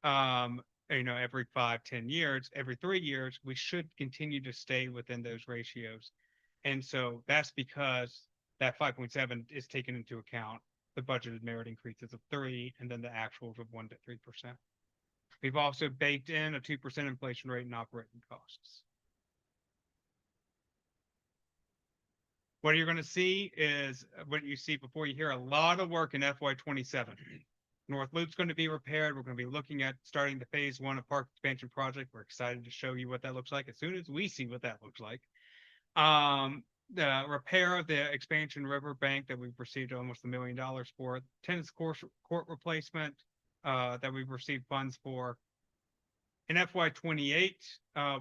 every 5-10 years. Every 3 years, we should continue to stay within those ratios. And so that's because that 5.7 is taken into account the budgeted merit increases of 3 and then the actuals of 1 to 3%. We've also baked in a 2% inflation rate in operating costs. What you're going to see is what you see before you hear a lot of work in FY27. North Loop's going to be repaired. We're going to be looking at starting the phase 1 of park expansion project. We're excited to show you what that looks like as soon as we see what that looks like. The repair of the expansion river bank that we've received almost $1 million for, tennis court replacement that we've received funds for, In FY 28,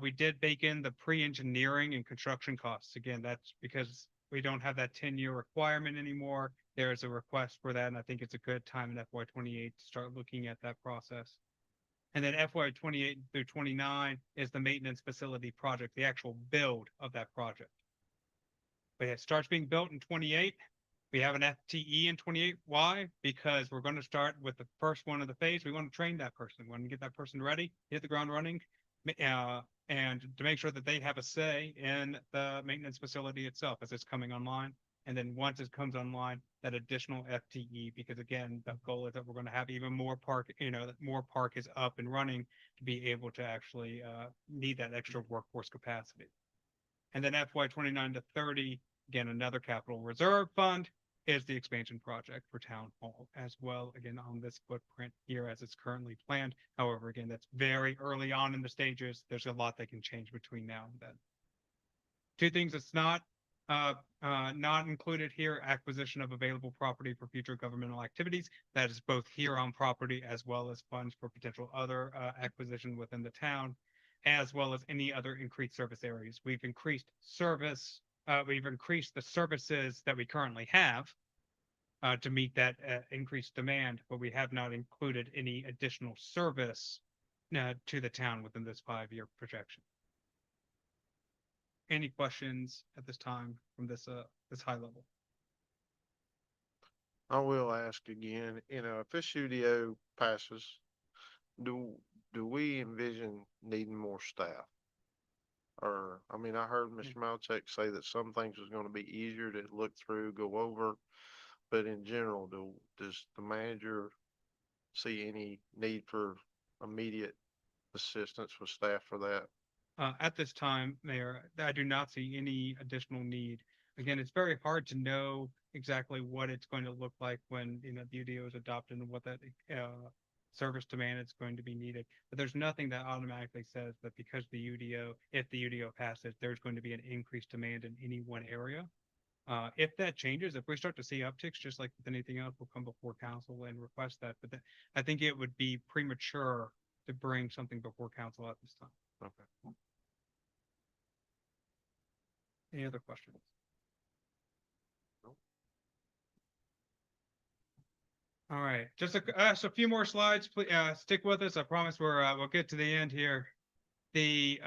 we did bake in the pre-engineering and construction costs. Again, that's because we don't have that 10-year requirement anymore. There is a request for that, and I think it's a good time in FY 28 to start looking at that process. And then FY 28 through 29 is the maintenance facility project, the actual build of that project. But it starts being built in 28. We have an FTE in 28. Why? Because we're going to start with the first one of the phase. We want to train that person. We want to get that person ready, hit the ground running, and to make sure that they have a say in the maintenance facility itself as it's coming online. And then once it comes online, that additional FTE, because again, the goal is that we're going to have even more park, that more park is up and running to be able to actually need that extra workforce capacity. And then FY 29 to 30, again, another capital reserve fund is the expansion project for town hall as well, again, on this footprint here as it's currently planned. However, again, that's very early on in the stages. There's a lot that can change between now and then. Two things that's not included here: acquisition of available property for future governmental activities. That is both here on property as well as funds for potential other acquisition within the town, as well as any other increased service areas. We've increased service. We've increased the services that we currently have to meet that increased demand, but we have not included any additional service to the town within this 5-year projection. Any questions at this time from this high level? I will ask again, if this UDO passes, do we envision needing more staff? Or, I mean, I heard Mr. Malchek say that some things was gonna be easier to look through, go over, but in general, does the manager see any need for immediate assistance with staff for that? At this time, Mayor, I do not see any additional need. Again, it's very hard to know exactly what it's going to look like when, the UDO is adopted and what that service demand is going to be needed. But there's nothing that automatically says that because if the UDO passes, there's going to be an increased demand in any one area. If that changes, if we start to see upticks, just like with anything else, we'll come before council and request that. But I think it would be premature to bring something before council at this time. Okay. Any other questions? Nope. All right, just a few more slides. Please stick with us. I promise we'll get to the end here. The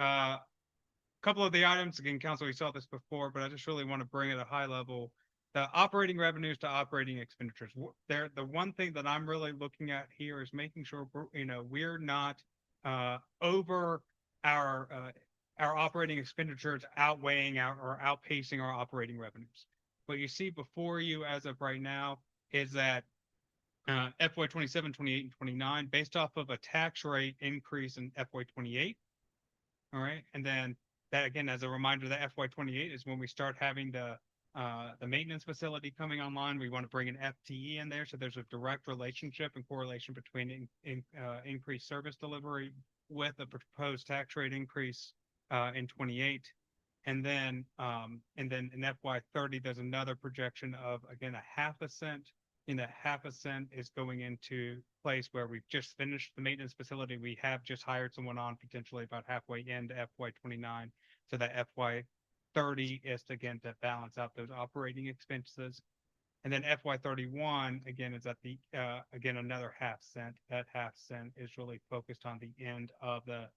couple of the items, again, council, we saw this before, but I just really want to bring it at a high level. The operating revenues to operating expenditures. The one thing that I'm really looking at here is making sure we're not over our operating expenditures outweighing or outpacing our operating revenues. What you see before you as of right now is that FY 27, 28, and 29, based off of a tax rate increase in FY 28. All right, and then that, again, as a reminder, that FY 28 is when we start having the maintenance facility coming online. We want to bring an FTE in there, so there's a direct relationship and correlation between increased service delivery with a proposed tax rate increase in 28. And then in FY 30, there's another projection of, again, a 0.5 cent. And that 0.5 cent is going into place where we've just finished the maintenance facility. We have just hired someone on potentially about halfway into FY 29. So that FY 30 is again to balance out those operating expenses. And then FY 31, again, is at the, again, another 0.5 cent. That 0.5 cent is really focused on the end of the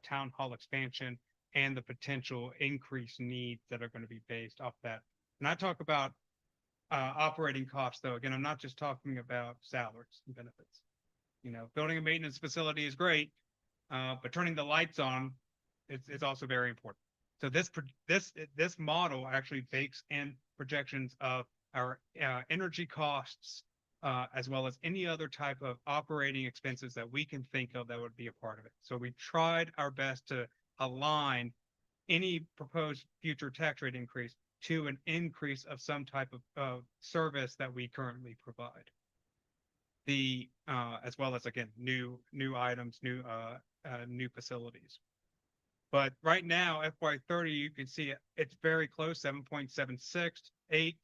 town hall expansion and the potential increased needs that are going to be based off that. And I talk about operating costs, though, again, I'm not just talking about salaries and benefits. Building a maintenance facility is great, but turning the lights on is also very important. So this model actually bakes in projections of our energy costs, as well as any other type of operating expenses that we can think of that would be a part of it. So we tried our best to align any proposed future tax rate increase to an increase of some type of service that we currently provide. As well as, again, new items, new facilities. But right now, FY 30, you can see it's very close, 7.768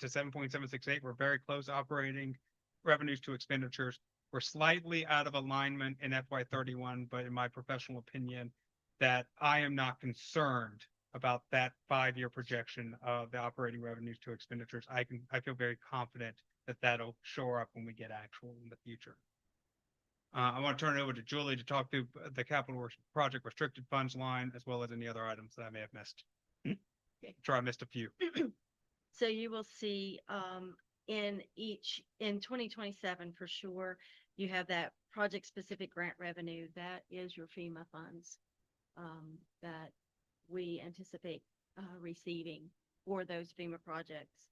to 7.768. We're very close operating revenues to expenditures. we're slightly out of alignment in FY 31, but in my professional opinion, that I am not concerned about that 5-year projection of the operating revenues to expenditures. I feel very confident that that'll shore up when we get actual in the future. I want to turn it over to Julie to talk through the project restricted funds line, as well as any other items that I may have missed. Sure, I missed a few. So you will see, in 2027 for sure, you have that project specific grant revenue. That is your FEMA funds, that we anticipate, receiving for those FEMA projects.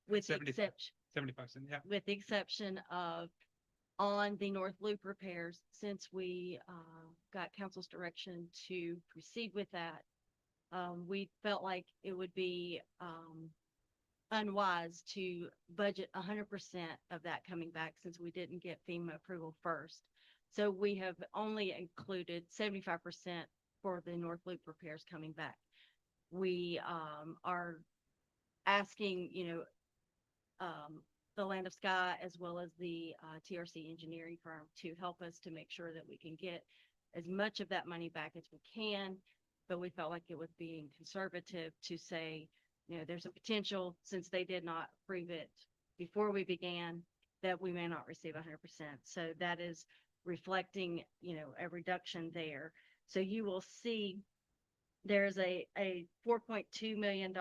With the 75 cents, yeah. with the exception of on the North Loop repairs, since we, got council's direction to proceed with that, we felt like it would be, unwise to budget 100% of that coming back since we didn't get FEMA approval first. So we have only included 75% for the North Loop repairs coming back. We, are asking, the Land of Sky as well as the, TRC engineering firm to help us to make sure that we can get as much of that money back as we can. But we felt like it was being conservative to say, there's a potential, since they did not approve it before we began, that we may not receive 100%. So that is reflecting, a reduction there. So you will see there's a $4.2 million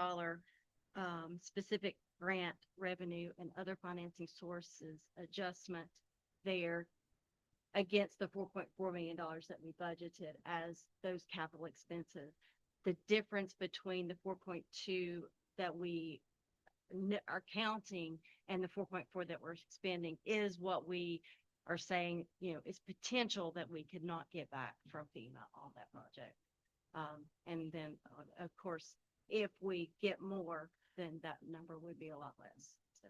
specific grant revenue and other financing sources adjustment there against the $4.4 million that we budgeted as those capital expenses. The difference between the 4.2 that we are counting and the 4.4 that we're spending is what we are saying, is potential that we could not get back from FEMA on that project. And then, of course, if we get more, then that number would be a lot less. So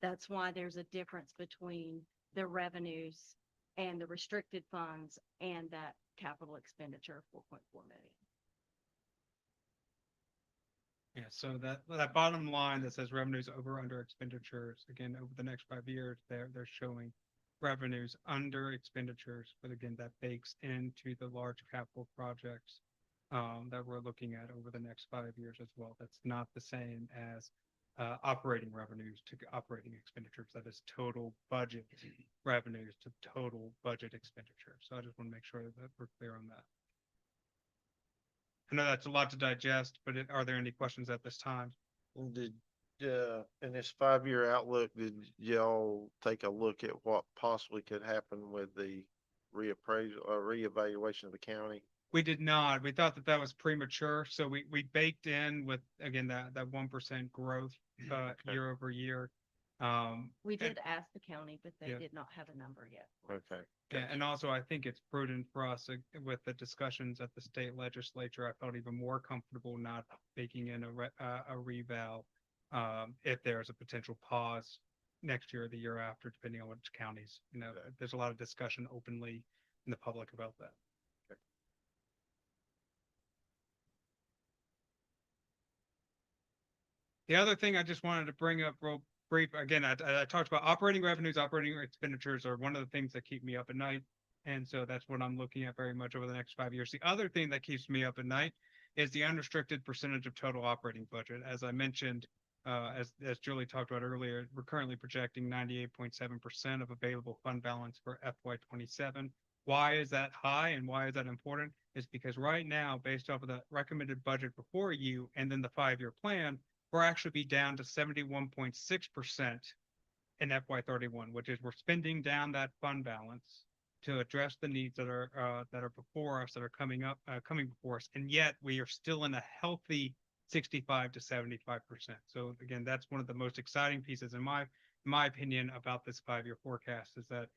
that's why there's a difference between the revenues and the restricted funds and that capital expenditure of 4.4 million. Yeah, so that bottom line that says revenues over under expenditures, again, over the next 5 years, they're showing revenues under expenditures, but again, that bakes into the large capital projects that we're looking at over the next 5 years as well. That's not the same as operating revenues to operating expenditures. That is total budget revenues to total budget expenditure. So I just want to make sure that we're clear on that. I know that's a lot to digest, but are there any questions at this time? Did, in this 5-year outlook, did y'all take a look at what possibly could happen with the reappraisal or reevaluation of the county? We did not. We thought that was premature. So we baked in with, again, that 1% growth year over year. We did ask the county, but they Yeah. did not have a number yet. Okay. Yeah, and also I think it's prudent for us with the discussions at the state legislature. I felt even more comfortable not baking in a reval if there's a potential pause next year or the year after, depending on which counties. There's a lot of discussion openly in the public about that. Okay. The other thing I just wanted to bring up real brief, again, I talked about operating revenues, operating expenditures are one of the things that keep me up at night. And so that's what I'm looking at very much over the next 5 years. The other thing that keeps me up at night is the unrestricted percentage of total operating budget. As I mentioned, as Julie talked about earlier, we're currently projecting 98.7% of available fund balance for FY 27. Why is that high and why is that important? Is because right now, based off of the recommended budget before you and then the 5-year plan, we're actually be down to 71.6% in FY 31, which is we're spending down that fund balance to address the needs that are before us, that are coming before us, and yet we are still in a healthy 65 to 75%. So again, that's one of the most exciting pieces in my opinion about this 5-year forecast, is that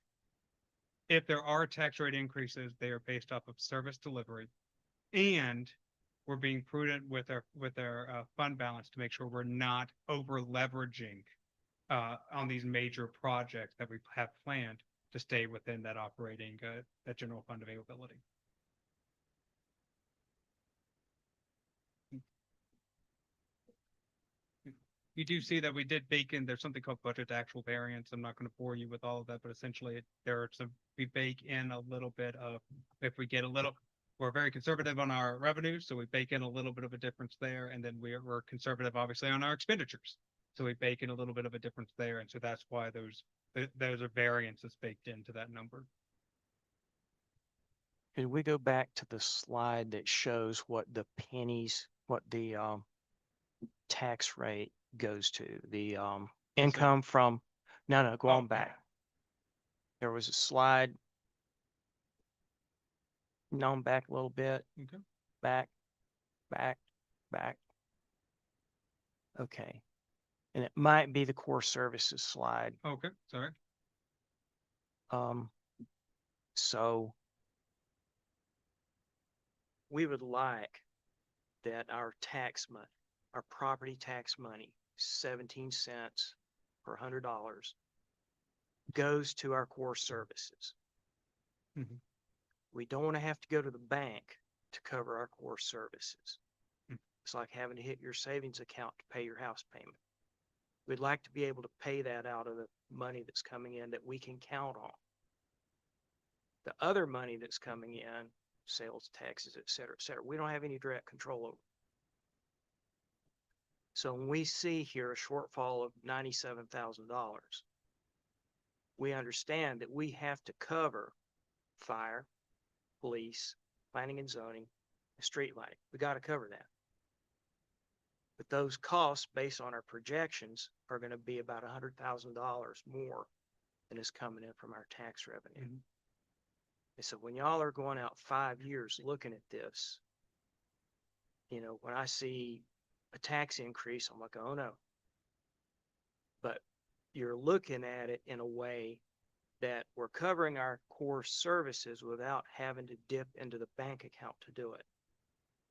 if there are tax rate increases, they are based off of service delivery, and we're being prudent with our fund balance to make sure we're not over leveraging on these major projects that we have planned to stay within that operating that general fund availability. You do see that we did bake in, there's something called budget to actual variance. I'm not gonna bore you with all of that, but essentially there are some, we bake in a little bit of, if we get a little, we're very conservative on our revenues, so we bake in a little bit of a difference there, and then we're conservative obviously on our expenditures. So we bake in a little bit of a difference there, and so that's why those are variances baked into that number. Could we go back to the slide that shows what the pennies, what the tax rate goes to, the income from, no, go Oh, on back. There was a slide. No, back a little bit. Okay. Back, back, back. Okay. And it might be the core services slide. Okay, sorry. So we would like that our tax money, our property tax money, 17 cents per $100 goes to our core services. Mhm. We don't want to have to go to the bank to cover our core services. It's like having to hit your savings account to pay your house payment. We'd like to be able to pay that out of the money that's coming in that we can count on. The other money that's coming in, sales taxes, et cetera, we don't have any direct control over. So when we see here a shortfall of $97,000, we understand that we have to cover fire, police, planning and zoning, and street lighting. We got to cover that. But those costs, based on our projections, are going to be about $100,000 more than is coming in from our tax revenue. Mhm. And so when y'all are going out 5 years looking at this, when I see a tax increase, I'm like, oh no. But you're looking at it in a way that we're covering our core services without having to dip into the bank account to do it.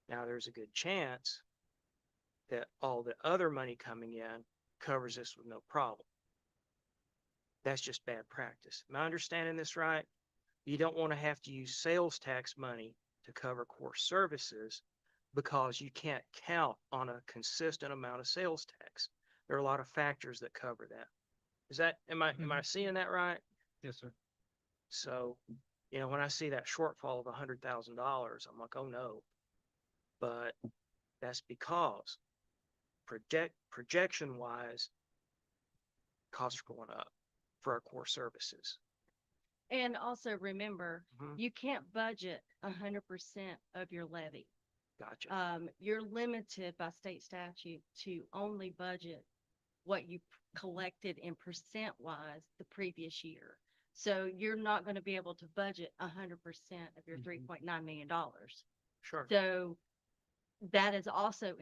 Now, there's a good chance that all the other money coming in covers this with no problem. That's just bad practice. Am I understanding this right? You don't want to have to use sales tax money to cover core services because you can't count on a consistent amount of sales tax. There are a lot of factors that cover that. Am I seeing that right? Yes, sir. So, when I see that shortfall of $100,000, I'm like, oh no. But that's because projection wise, costs are going up for our core services. And also remember, Mhm. you can't budget 100% of your levy. Gotcha. You're limited by state statute to only budget what you collected in percent wise the previous year. So you're not going to be able to budget 100% of your Mhm. $3.9 million. Sure. So that is also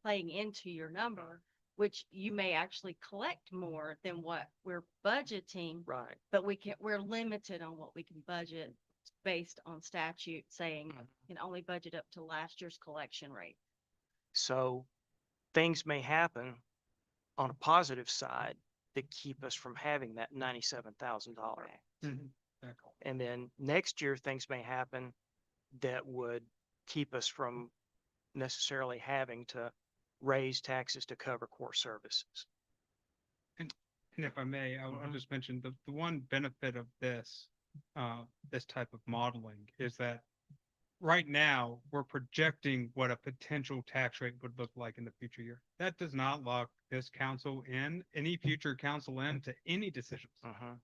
playing into your number, which you may actually collect more than what we're budgeting, Right. but we're limited on what we can budget based on statute saying can only budget up to last year's collection rate. So things may happen on a positive side that keep us from having that $97,000. Mhm. And then next year, things may happen that would keep us from necessarily having to raise taxes to cover core services. And if I may, I'll Mhm. just mention the one benefit of this type of modeling is that right now we're projecting what a potential tax rate would look like in the future year. That does not lock this council in, any future council in to any decisions.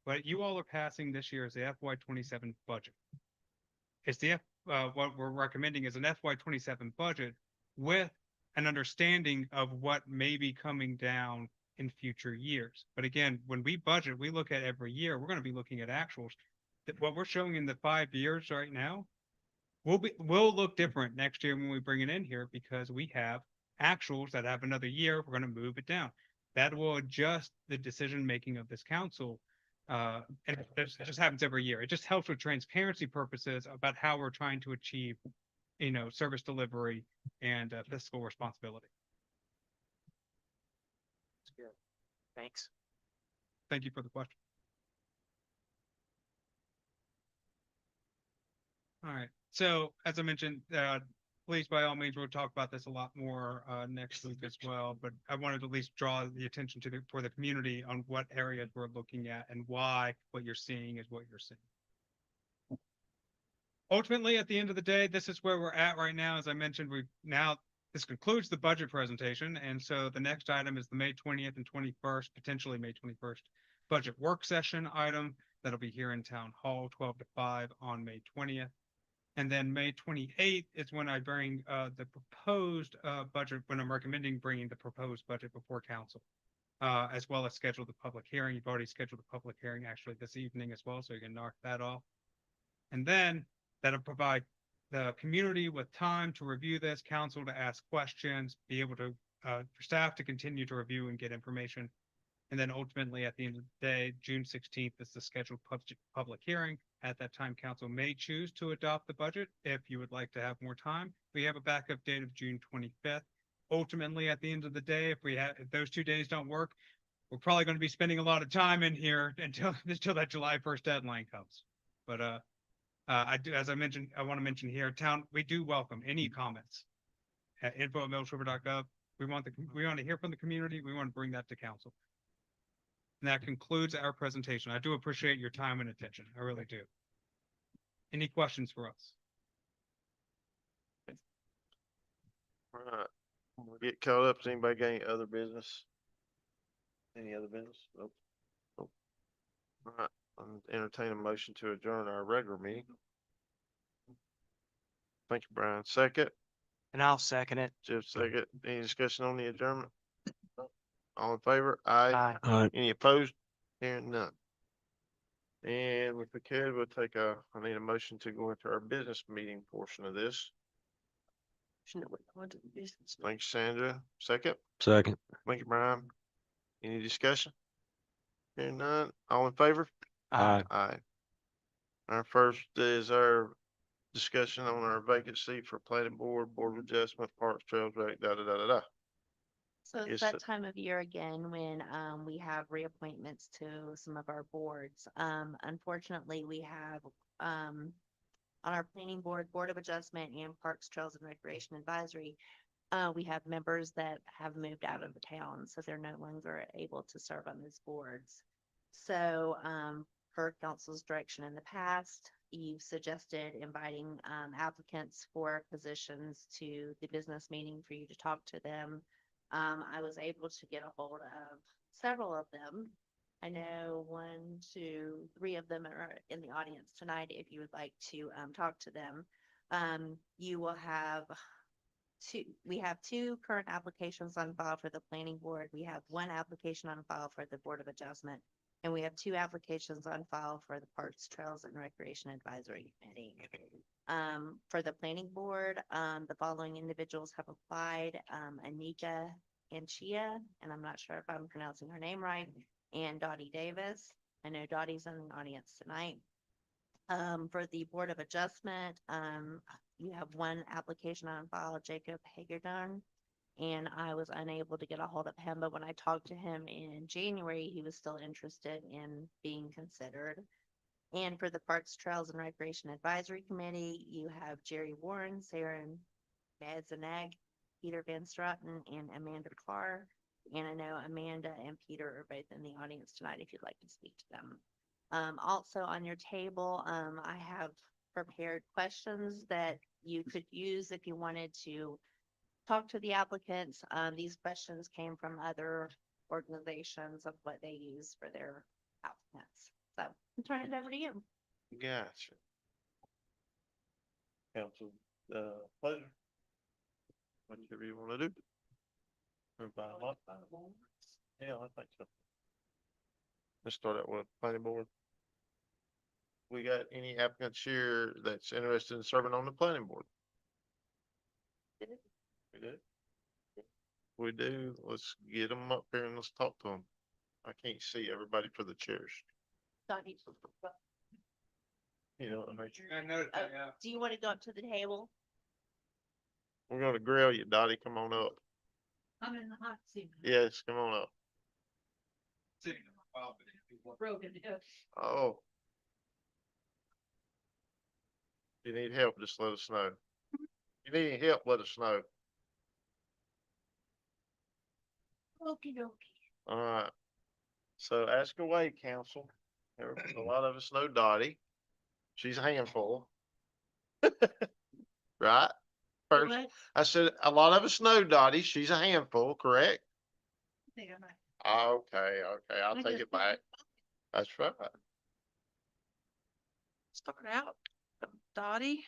What you all are passing this year is the FY 27 budget. It's what we're recommending is an FY 27 budget with an understanding of what may be coming down in future years. But again, when we budget, we look at every year, we're going to be looking at actuals. What we're showing in the 5 years right now will look different next year when we bring it in here because we have actuals that have another year. We're going to move it down. That will adjust the decision making of this council. And it just happens every year. It just helps with transparency purposes about how we're trying to achieve, service delivery and fiscal responsibility. That's good. Thanks. Thank you for the question. All right. So as I mentioned, please, by all means, we'll talk about this a lot more next week as well, but I wanted to at least draw the attention to for the community on what areas we're looking at and why what you're seeing is what you're seeing. Ultimately, at the end of the day, this is where we're at right now. As I mentioned, this concludes the budget presentation. And so the next item is the May 20th and 21st, potentially May 21st, budget work session item. That'll be here in Town Hall, 12 to 5 on May 20th. And then May 28th is when I bring the proposed budget, when I'm recommending bringing the proposed budget before council, as well as schedule the public hearing. You've already scheduled a public hearing actually this evening as well, so you can knock that off. And then that'll provide the community with time to review this, council to ask questions, be able to, for staff to continue to review and get information. And then ultimately, at the end of the day, June 16th is the scheduled public hearing. At that time, council may choose to adopt the budget if you would like to have more time. We have a backup date of June 25th. Ultimately, at the end of the day, if those 2 days don't work, we're probably going to be spending a lot of time in here until that July 1st deadline comes. But I do, as I mentioned, I want to mention here, we do welcome any comments at info@millsriver.gov. We want to hear from the community. We want to bring that to council. And that concludes our presentation. I do appreciate your time and attention. I really do. Any questions for us? All right, we'll get caught up. Does anybody got any other business? Any other business? Nope. Nope. All right, I'll entertain a motion to adjourn our regular meeting. Thank you, Brian. Second, And I'll second it. Jeff, second. Any discussion on the adjournment? All in favor? Aye. Aye. All right. Any opposed? Hearing none. And if we could, I need a motion to go into our business meeting portion of this. Shouldn't we go into the business? Thank you, Sandra. Second. Second. Thank you, Brian. Any discussion? Hearing none. All in favor? Aye. Aye. Our first is our discussion on our vacancy for planning board, board of adjustment, parks, trails, rec, da. So Yes, it's that sir. time of year again when we have reappointments to some of our boards. Unfortunately, we have on our planning board, board of adjustment and parks, trails and recreation advisory, we have members that have moved out of the town, so they're no longer able to serve on those boards. So per council's direction in the past, you've suggested inviting applicants for positions to the business meeting for you to talk to them. I was able to get a hold of several of them. I know 1, 2, 3 of them are in the audience tonight. If you would like to talk to them, you will have we have 2 current applications on file for the planning board. We have 1 application on file for the board of adjustment, and we have 2 applications on file for the parks, trails and recreation advisory committee. For the planning board, the following individuals have applied, Anika Anchia, and I'm not sure if I'm pronouncing her name right, and Dottie Davis. I know Dottie's in the audience tonight. For the board of adjustment, you have 1 application on file, Jacob Hagerdorn, and I was unable to get a hold of him, but when I talked to him in January, he was still interested in being considered. And for the Parks, Trails and Recreation Advisory Committee, you have Jerry Warren, Sarah Madzeneg, Peter Van Straten, and Amanda Clark. And I know Amanda and Peter are both in the audience tonight if you'd like to speak to them. Also on your table, I have prepared questions that you could use if you wanted to talk to the applicants. These questions came from other organizations of what they use for their applicants. So I'm turning it over to you. Gotcha. Council, pleasure. Whatever you want to do. Everybody like? Yeah, I think so. Let's start out with planning board. We got any applicants here that's interested in serving on the planning board? We do. We do. Let's get them up here and let's talk to them. I can't see everybody for the chairs. Dottie, You know, I noticed that, yeah. do you want to go up to the table? we're gonna grill you, Dottie. Come on up. I'm in the hot seat. Yes, come on up. Broken hip. Oh. If you need help, just let us know. You need any help, let us know. Okey dokey. All right. So ask away, council. A lot of us know Dottie. She's a handful. Right? First, What? I said, a lot of us know Dottie. She's a handful, correct? Think I might- Okay, okay, I'll I take just it back. That's right. Start out, Dottie.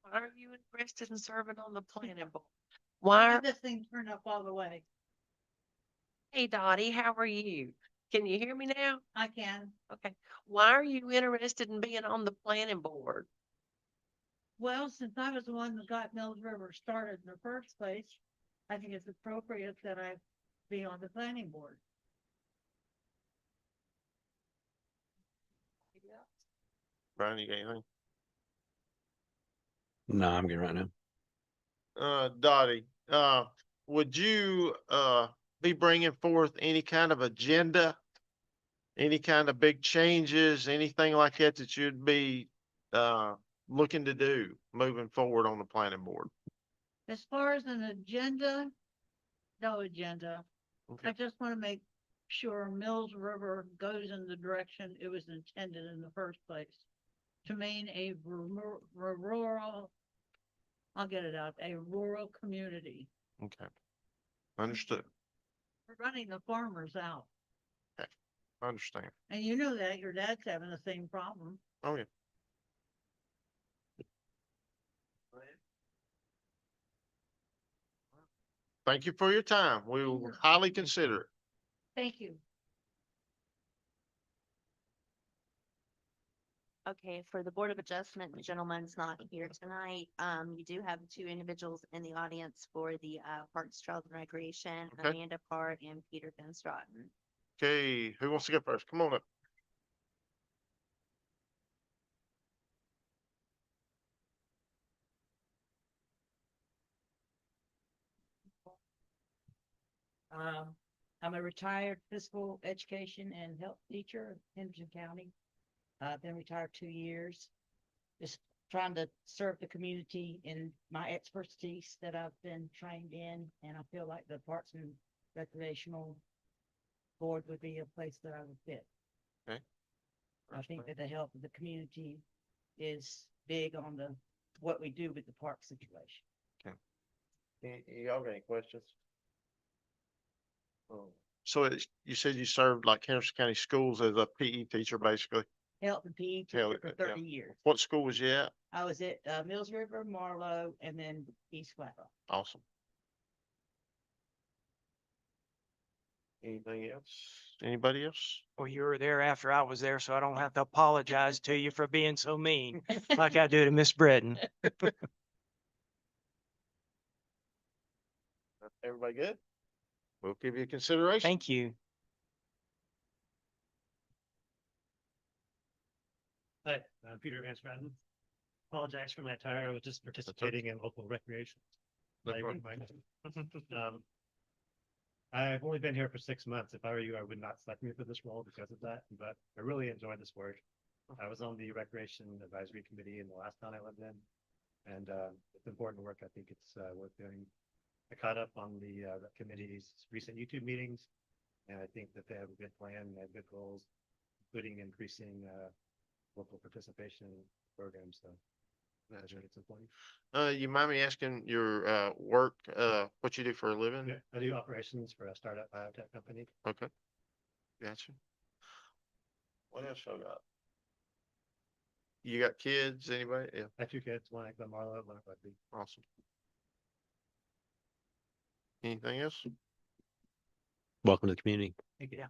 Why are you interested in serving on the planning board? Why? are- This thing turned up all the way. Hey Dottie, how are you? Can you hear me now? I can. Okay. Why are you interested in being on the planning board? Well, since I was the one that got Mills River started in the first place, I think it's appropriate that I be on the planning board. Brian, you got anything? No, I'm good right now. Dottie, would you, be bringing forth any kind of agenda? Any kind of big changes, anything like that that you'd be, looking to do moving forward on the planning board? As far as an agenda, no agenda. Okay. I just want to make sure Mills River goes in the direction it was intended in the first place. To mean a rural, I'll get it out, a rural community. Okay. Understood. We're running the farmers out. Understand. And you know that your dad's having the same problem. Oh, yeah. Thank you for your time. We will highly consider it. Thank you. Okay, for the Board of Adjustment, the gentleman's not here tonight. You do have two individuals in the audience for the Parks, Trails and Recreation, Okay. Amanda Parr and Peter Van Straten. Okay, who wants to go first? Come on up. I'm a retired physical education and health teacher in Henderson County. I've been retired 2 years. Just trying to serve the community in my expertise that I've been trained in, and I feel like the Parks and Recreational Board would be a place that I would fit. Okay. I think that the health of the community is big on what we do with the park situation. Y'all got any questions? So you said you served like Henderson County Schools as a PE teacher, basically. Health and PE Hell, teacher for yeah. 30 years. What school was you at? I was at Mills River, Marlowe, and then East Flatbrook. Awesome. Anything else? Anybody else? Well, you were there after I was there, so I don't have to apologize to you for being so mean like I do to Miss Britton. Everybody good? We'll give you a consideration. Thank you. Hi, I'm Peter Van Straten. Apologize for my attire. I was just participating in local recreation. That's right. I've only been here for 6 months. If I were you, I would not select me for this role because of that, but I really enjoyed this work. I was on the Recreation Advisory Committee in the last town I lived in, and it's important work. I think it's worth doing. I caught up on the committee's recent YouTube meetings, and I think that they have a good plan, they have good goals, including increasing local participation programs. So I think it's important. You mind me asking your work, what you do for a living? Yeah, I do operations for a startup biotech company. Okay. Gotcha. What else I got? You got kids, anybody? Yeah, I have 2 kids, one at Marlowe, one at Rugby. awesome. Anything else? Welcome to the community. Thank you.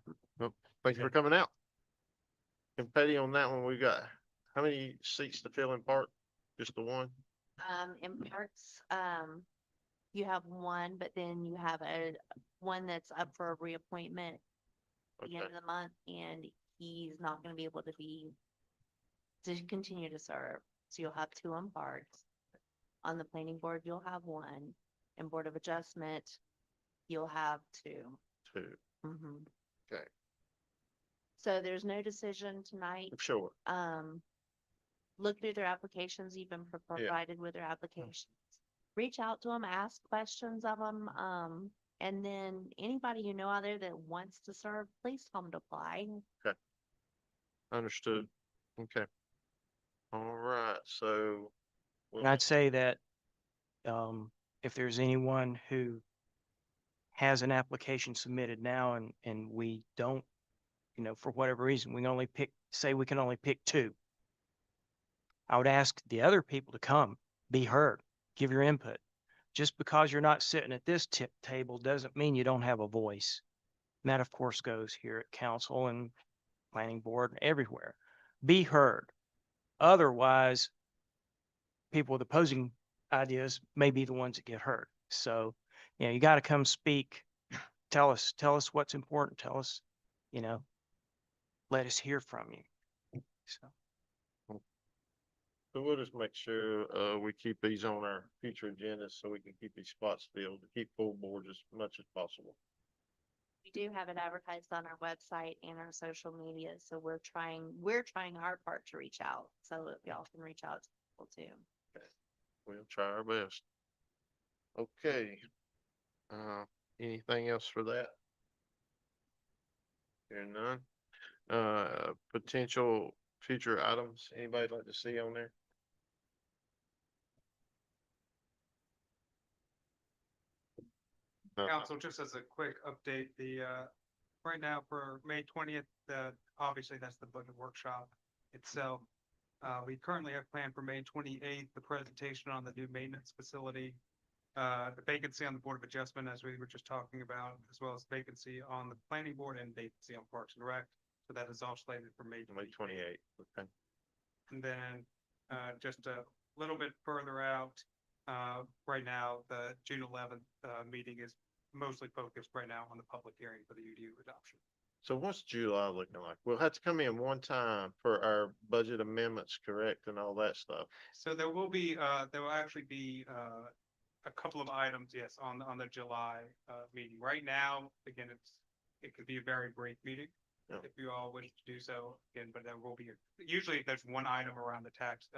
Thanks for coming out. And Patty, on that one, we got, how many seats to fill in park? Just the one? In Parks, you have one, but then you have one that's up for a reappointment at the end Okay. of the month, and he's not gonna be able to continue to serve. So you'll have 2 on Parks. On the planning board, you'll have 1. And Board of Adjustment, you'll have 2. 2. Mhm. Okay, So there's no decision tonight. sure. Look through their applications, you've been provided with their applications. reach out to them, ask questions of them. And then anybody you know out there that wants to serve, please tell them to apply. Understood. Okay. All right, so. we'll And I'd say that, if there's anyone who has an application submitted now and we don't, for whatever reason, we can only pick two. I would ask the other people to come, be heard, give your input. Just because you're not sitting at this table doesn't mean you don't have a voice. And that, of course, goes here at council and planning board and everywhere. Be heard. Otherwise, people with opposing ideas may be the ones that get hurt. So, you got to come speak. Tell us what's important. Tell us, let us hear from you. So. So we'll just make sure, we keep these on our future agendas so we can keep these spots filled, to keep full boards as much as possible. We do have it advertised on our website and our social media, so we're trying our part to reach out, so that y'all can reach out to people too. We'll try our best. Okay. Anything else for that? Hearing none. Potential future items, anybody like to see on there? Council, just as a quick update, right now for May 20th, obviously that's the budget workshop itself. We currently have planned for May 28th, the presentation on the new maintenance facility, the vacancy on the Board of Adjustment, as we were just talking about, as well as vacancy on the planning board and vacancy on Parks and Rec. So that is all slated for May 28th. Okay. And then, just a little bit further out, right now, the June 11th, meeting is mostly focused right now on the public hearing for the UDU adoption. So what's July looking like? We'll have to come in one time for our budget amendments, correct, and all that stuff. So there will actually be, a couple of items, yes, on the July, meeting. Right now, again, it could be a very brief meeting. Yeah. If you all wish to do so, again, but there will be, usually there's one item around the tax,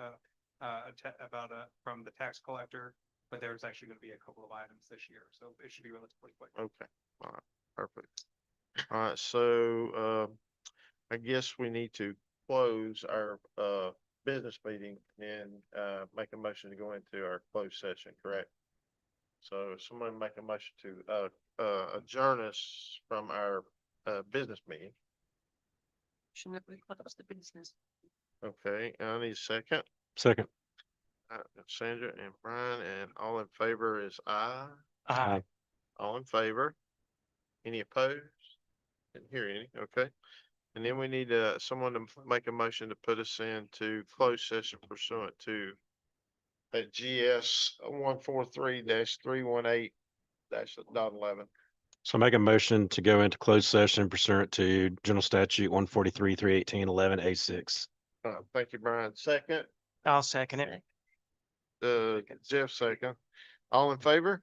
from the tax collector, but there's actually going to be a couple of items this year, so it should be relatively quick. Okay, all right, perfect. All right, so, I guess we need to close our, business meeting and, make a motion to go into our closed session, correct? So someone make a motion to, adjourn us from our, business meeting. Should we close the business? Okay, I need a second. Second. Sandra and Brian, and all in favor is aye. Aye. All in favor? Any opposed? Didn't hear any, okay. And then we need, someone to make a motion to put us into closed session pursuant to GS 143-318-11. So make a motion to go into closed session pursuant to General Statute 143-318-11A6. Thank you, Brian. Second, I'll second it. Jeff second. All in favor?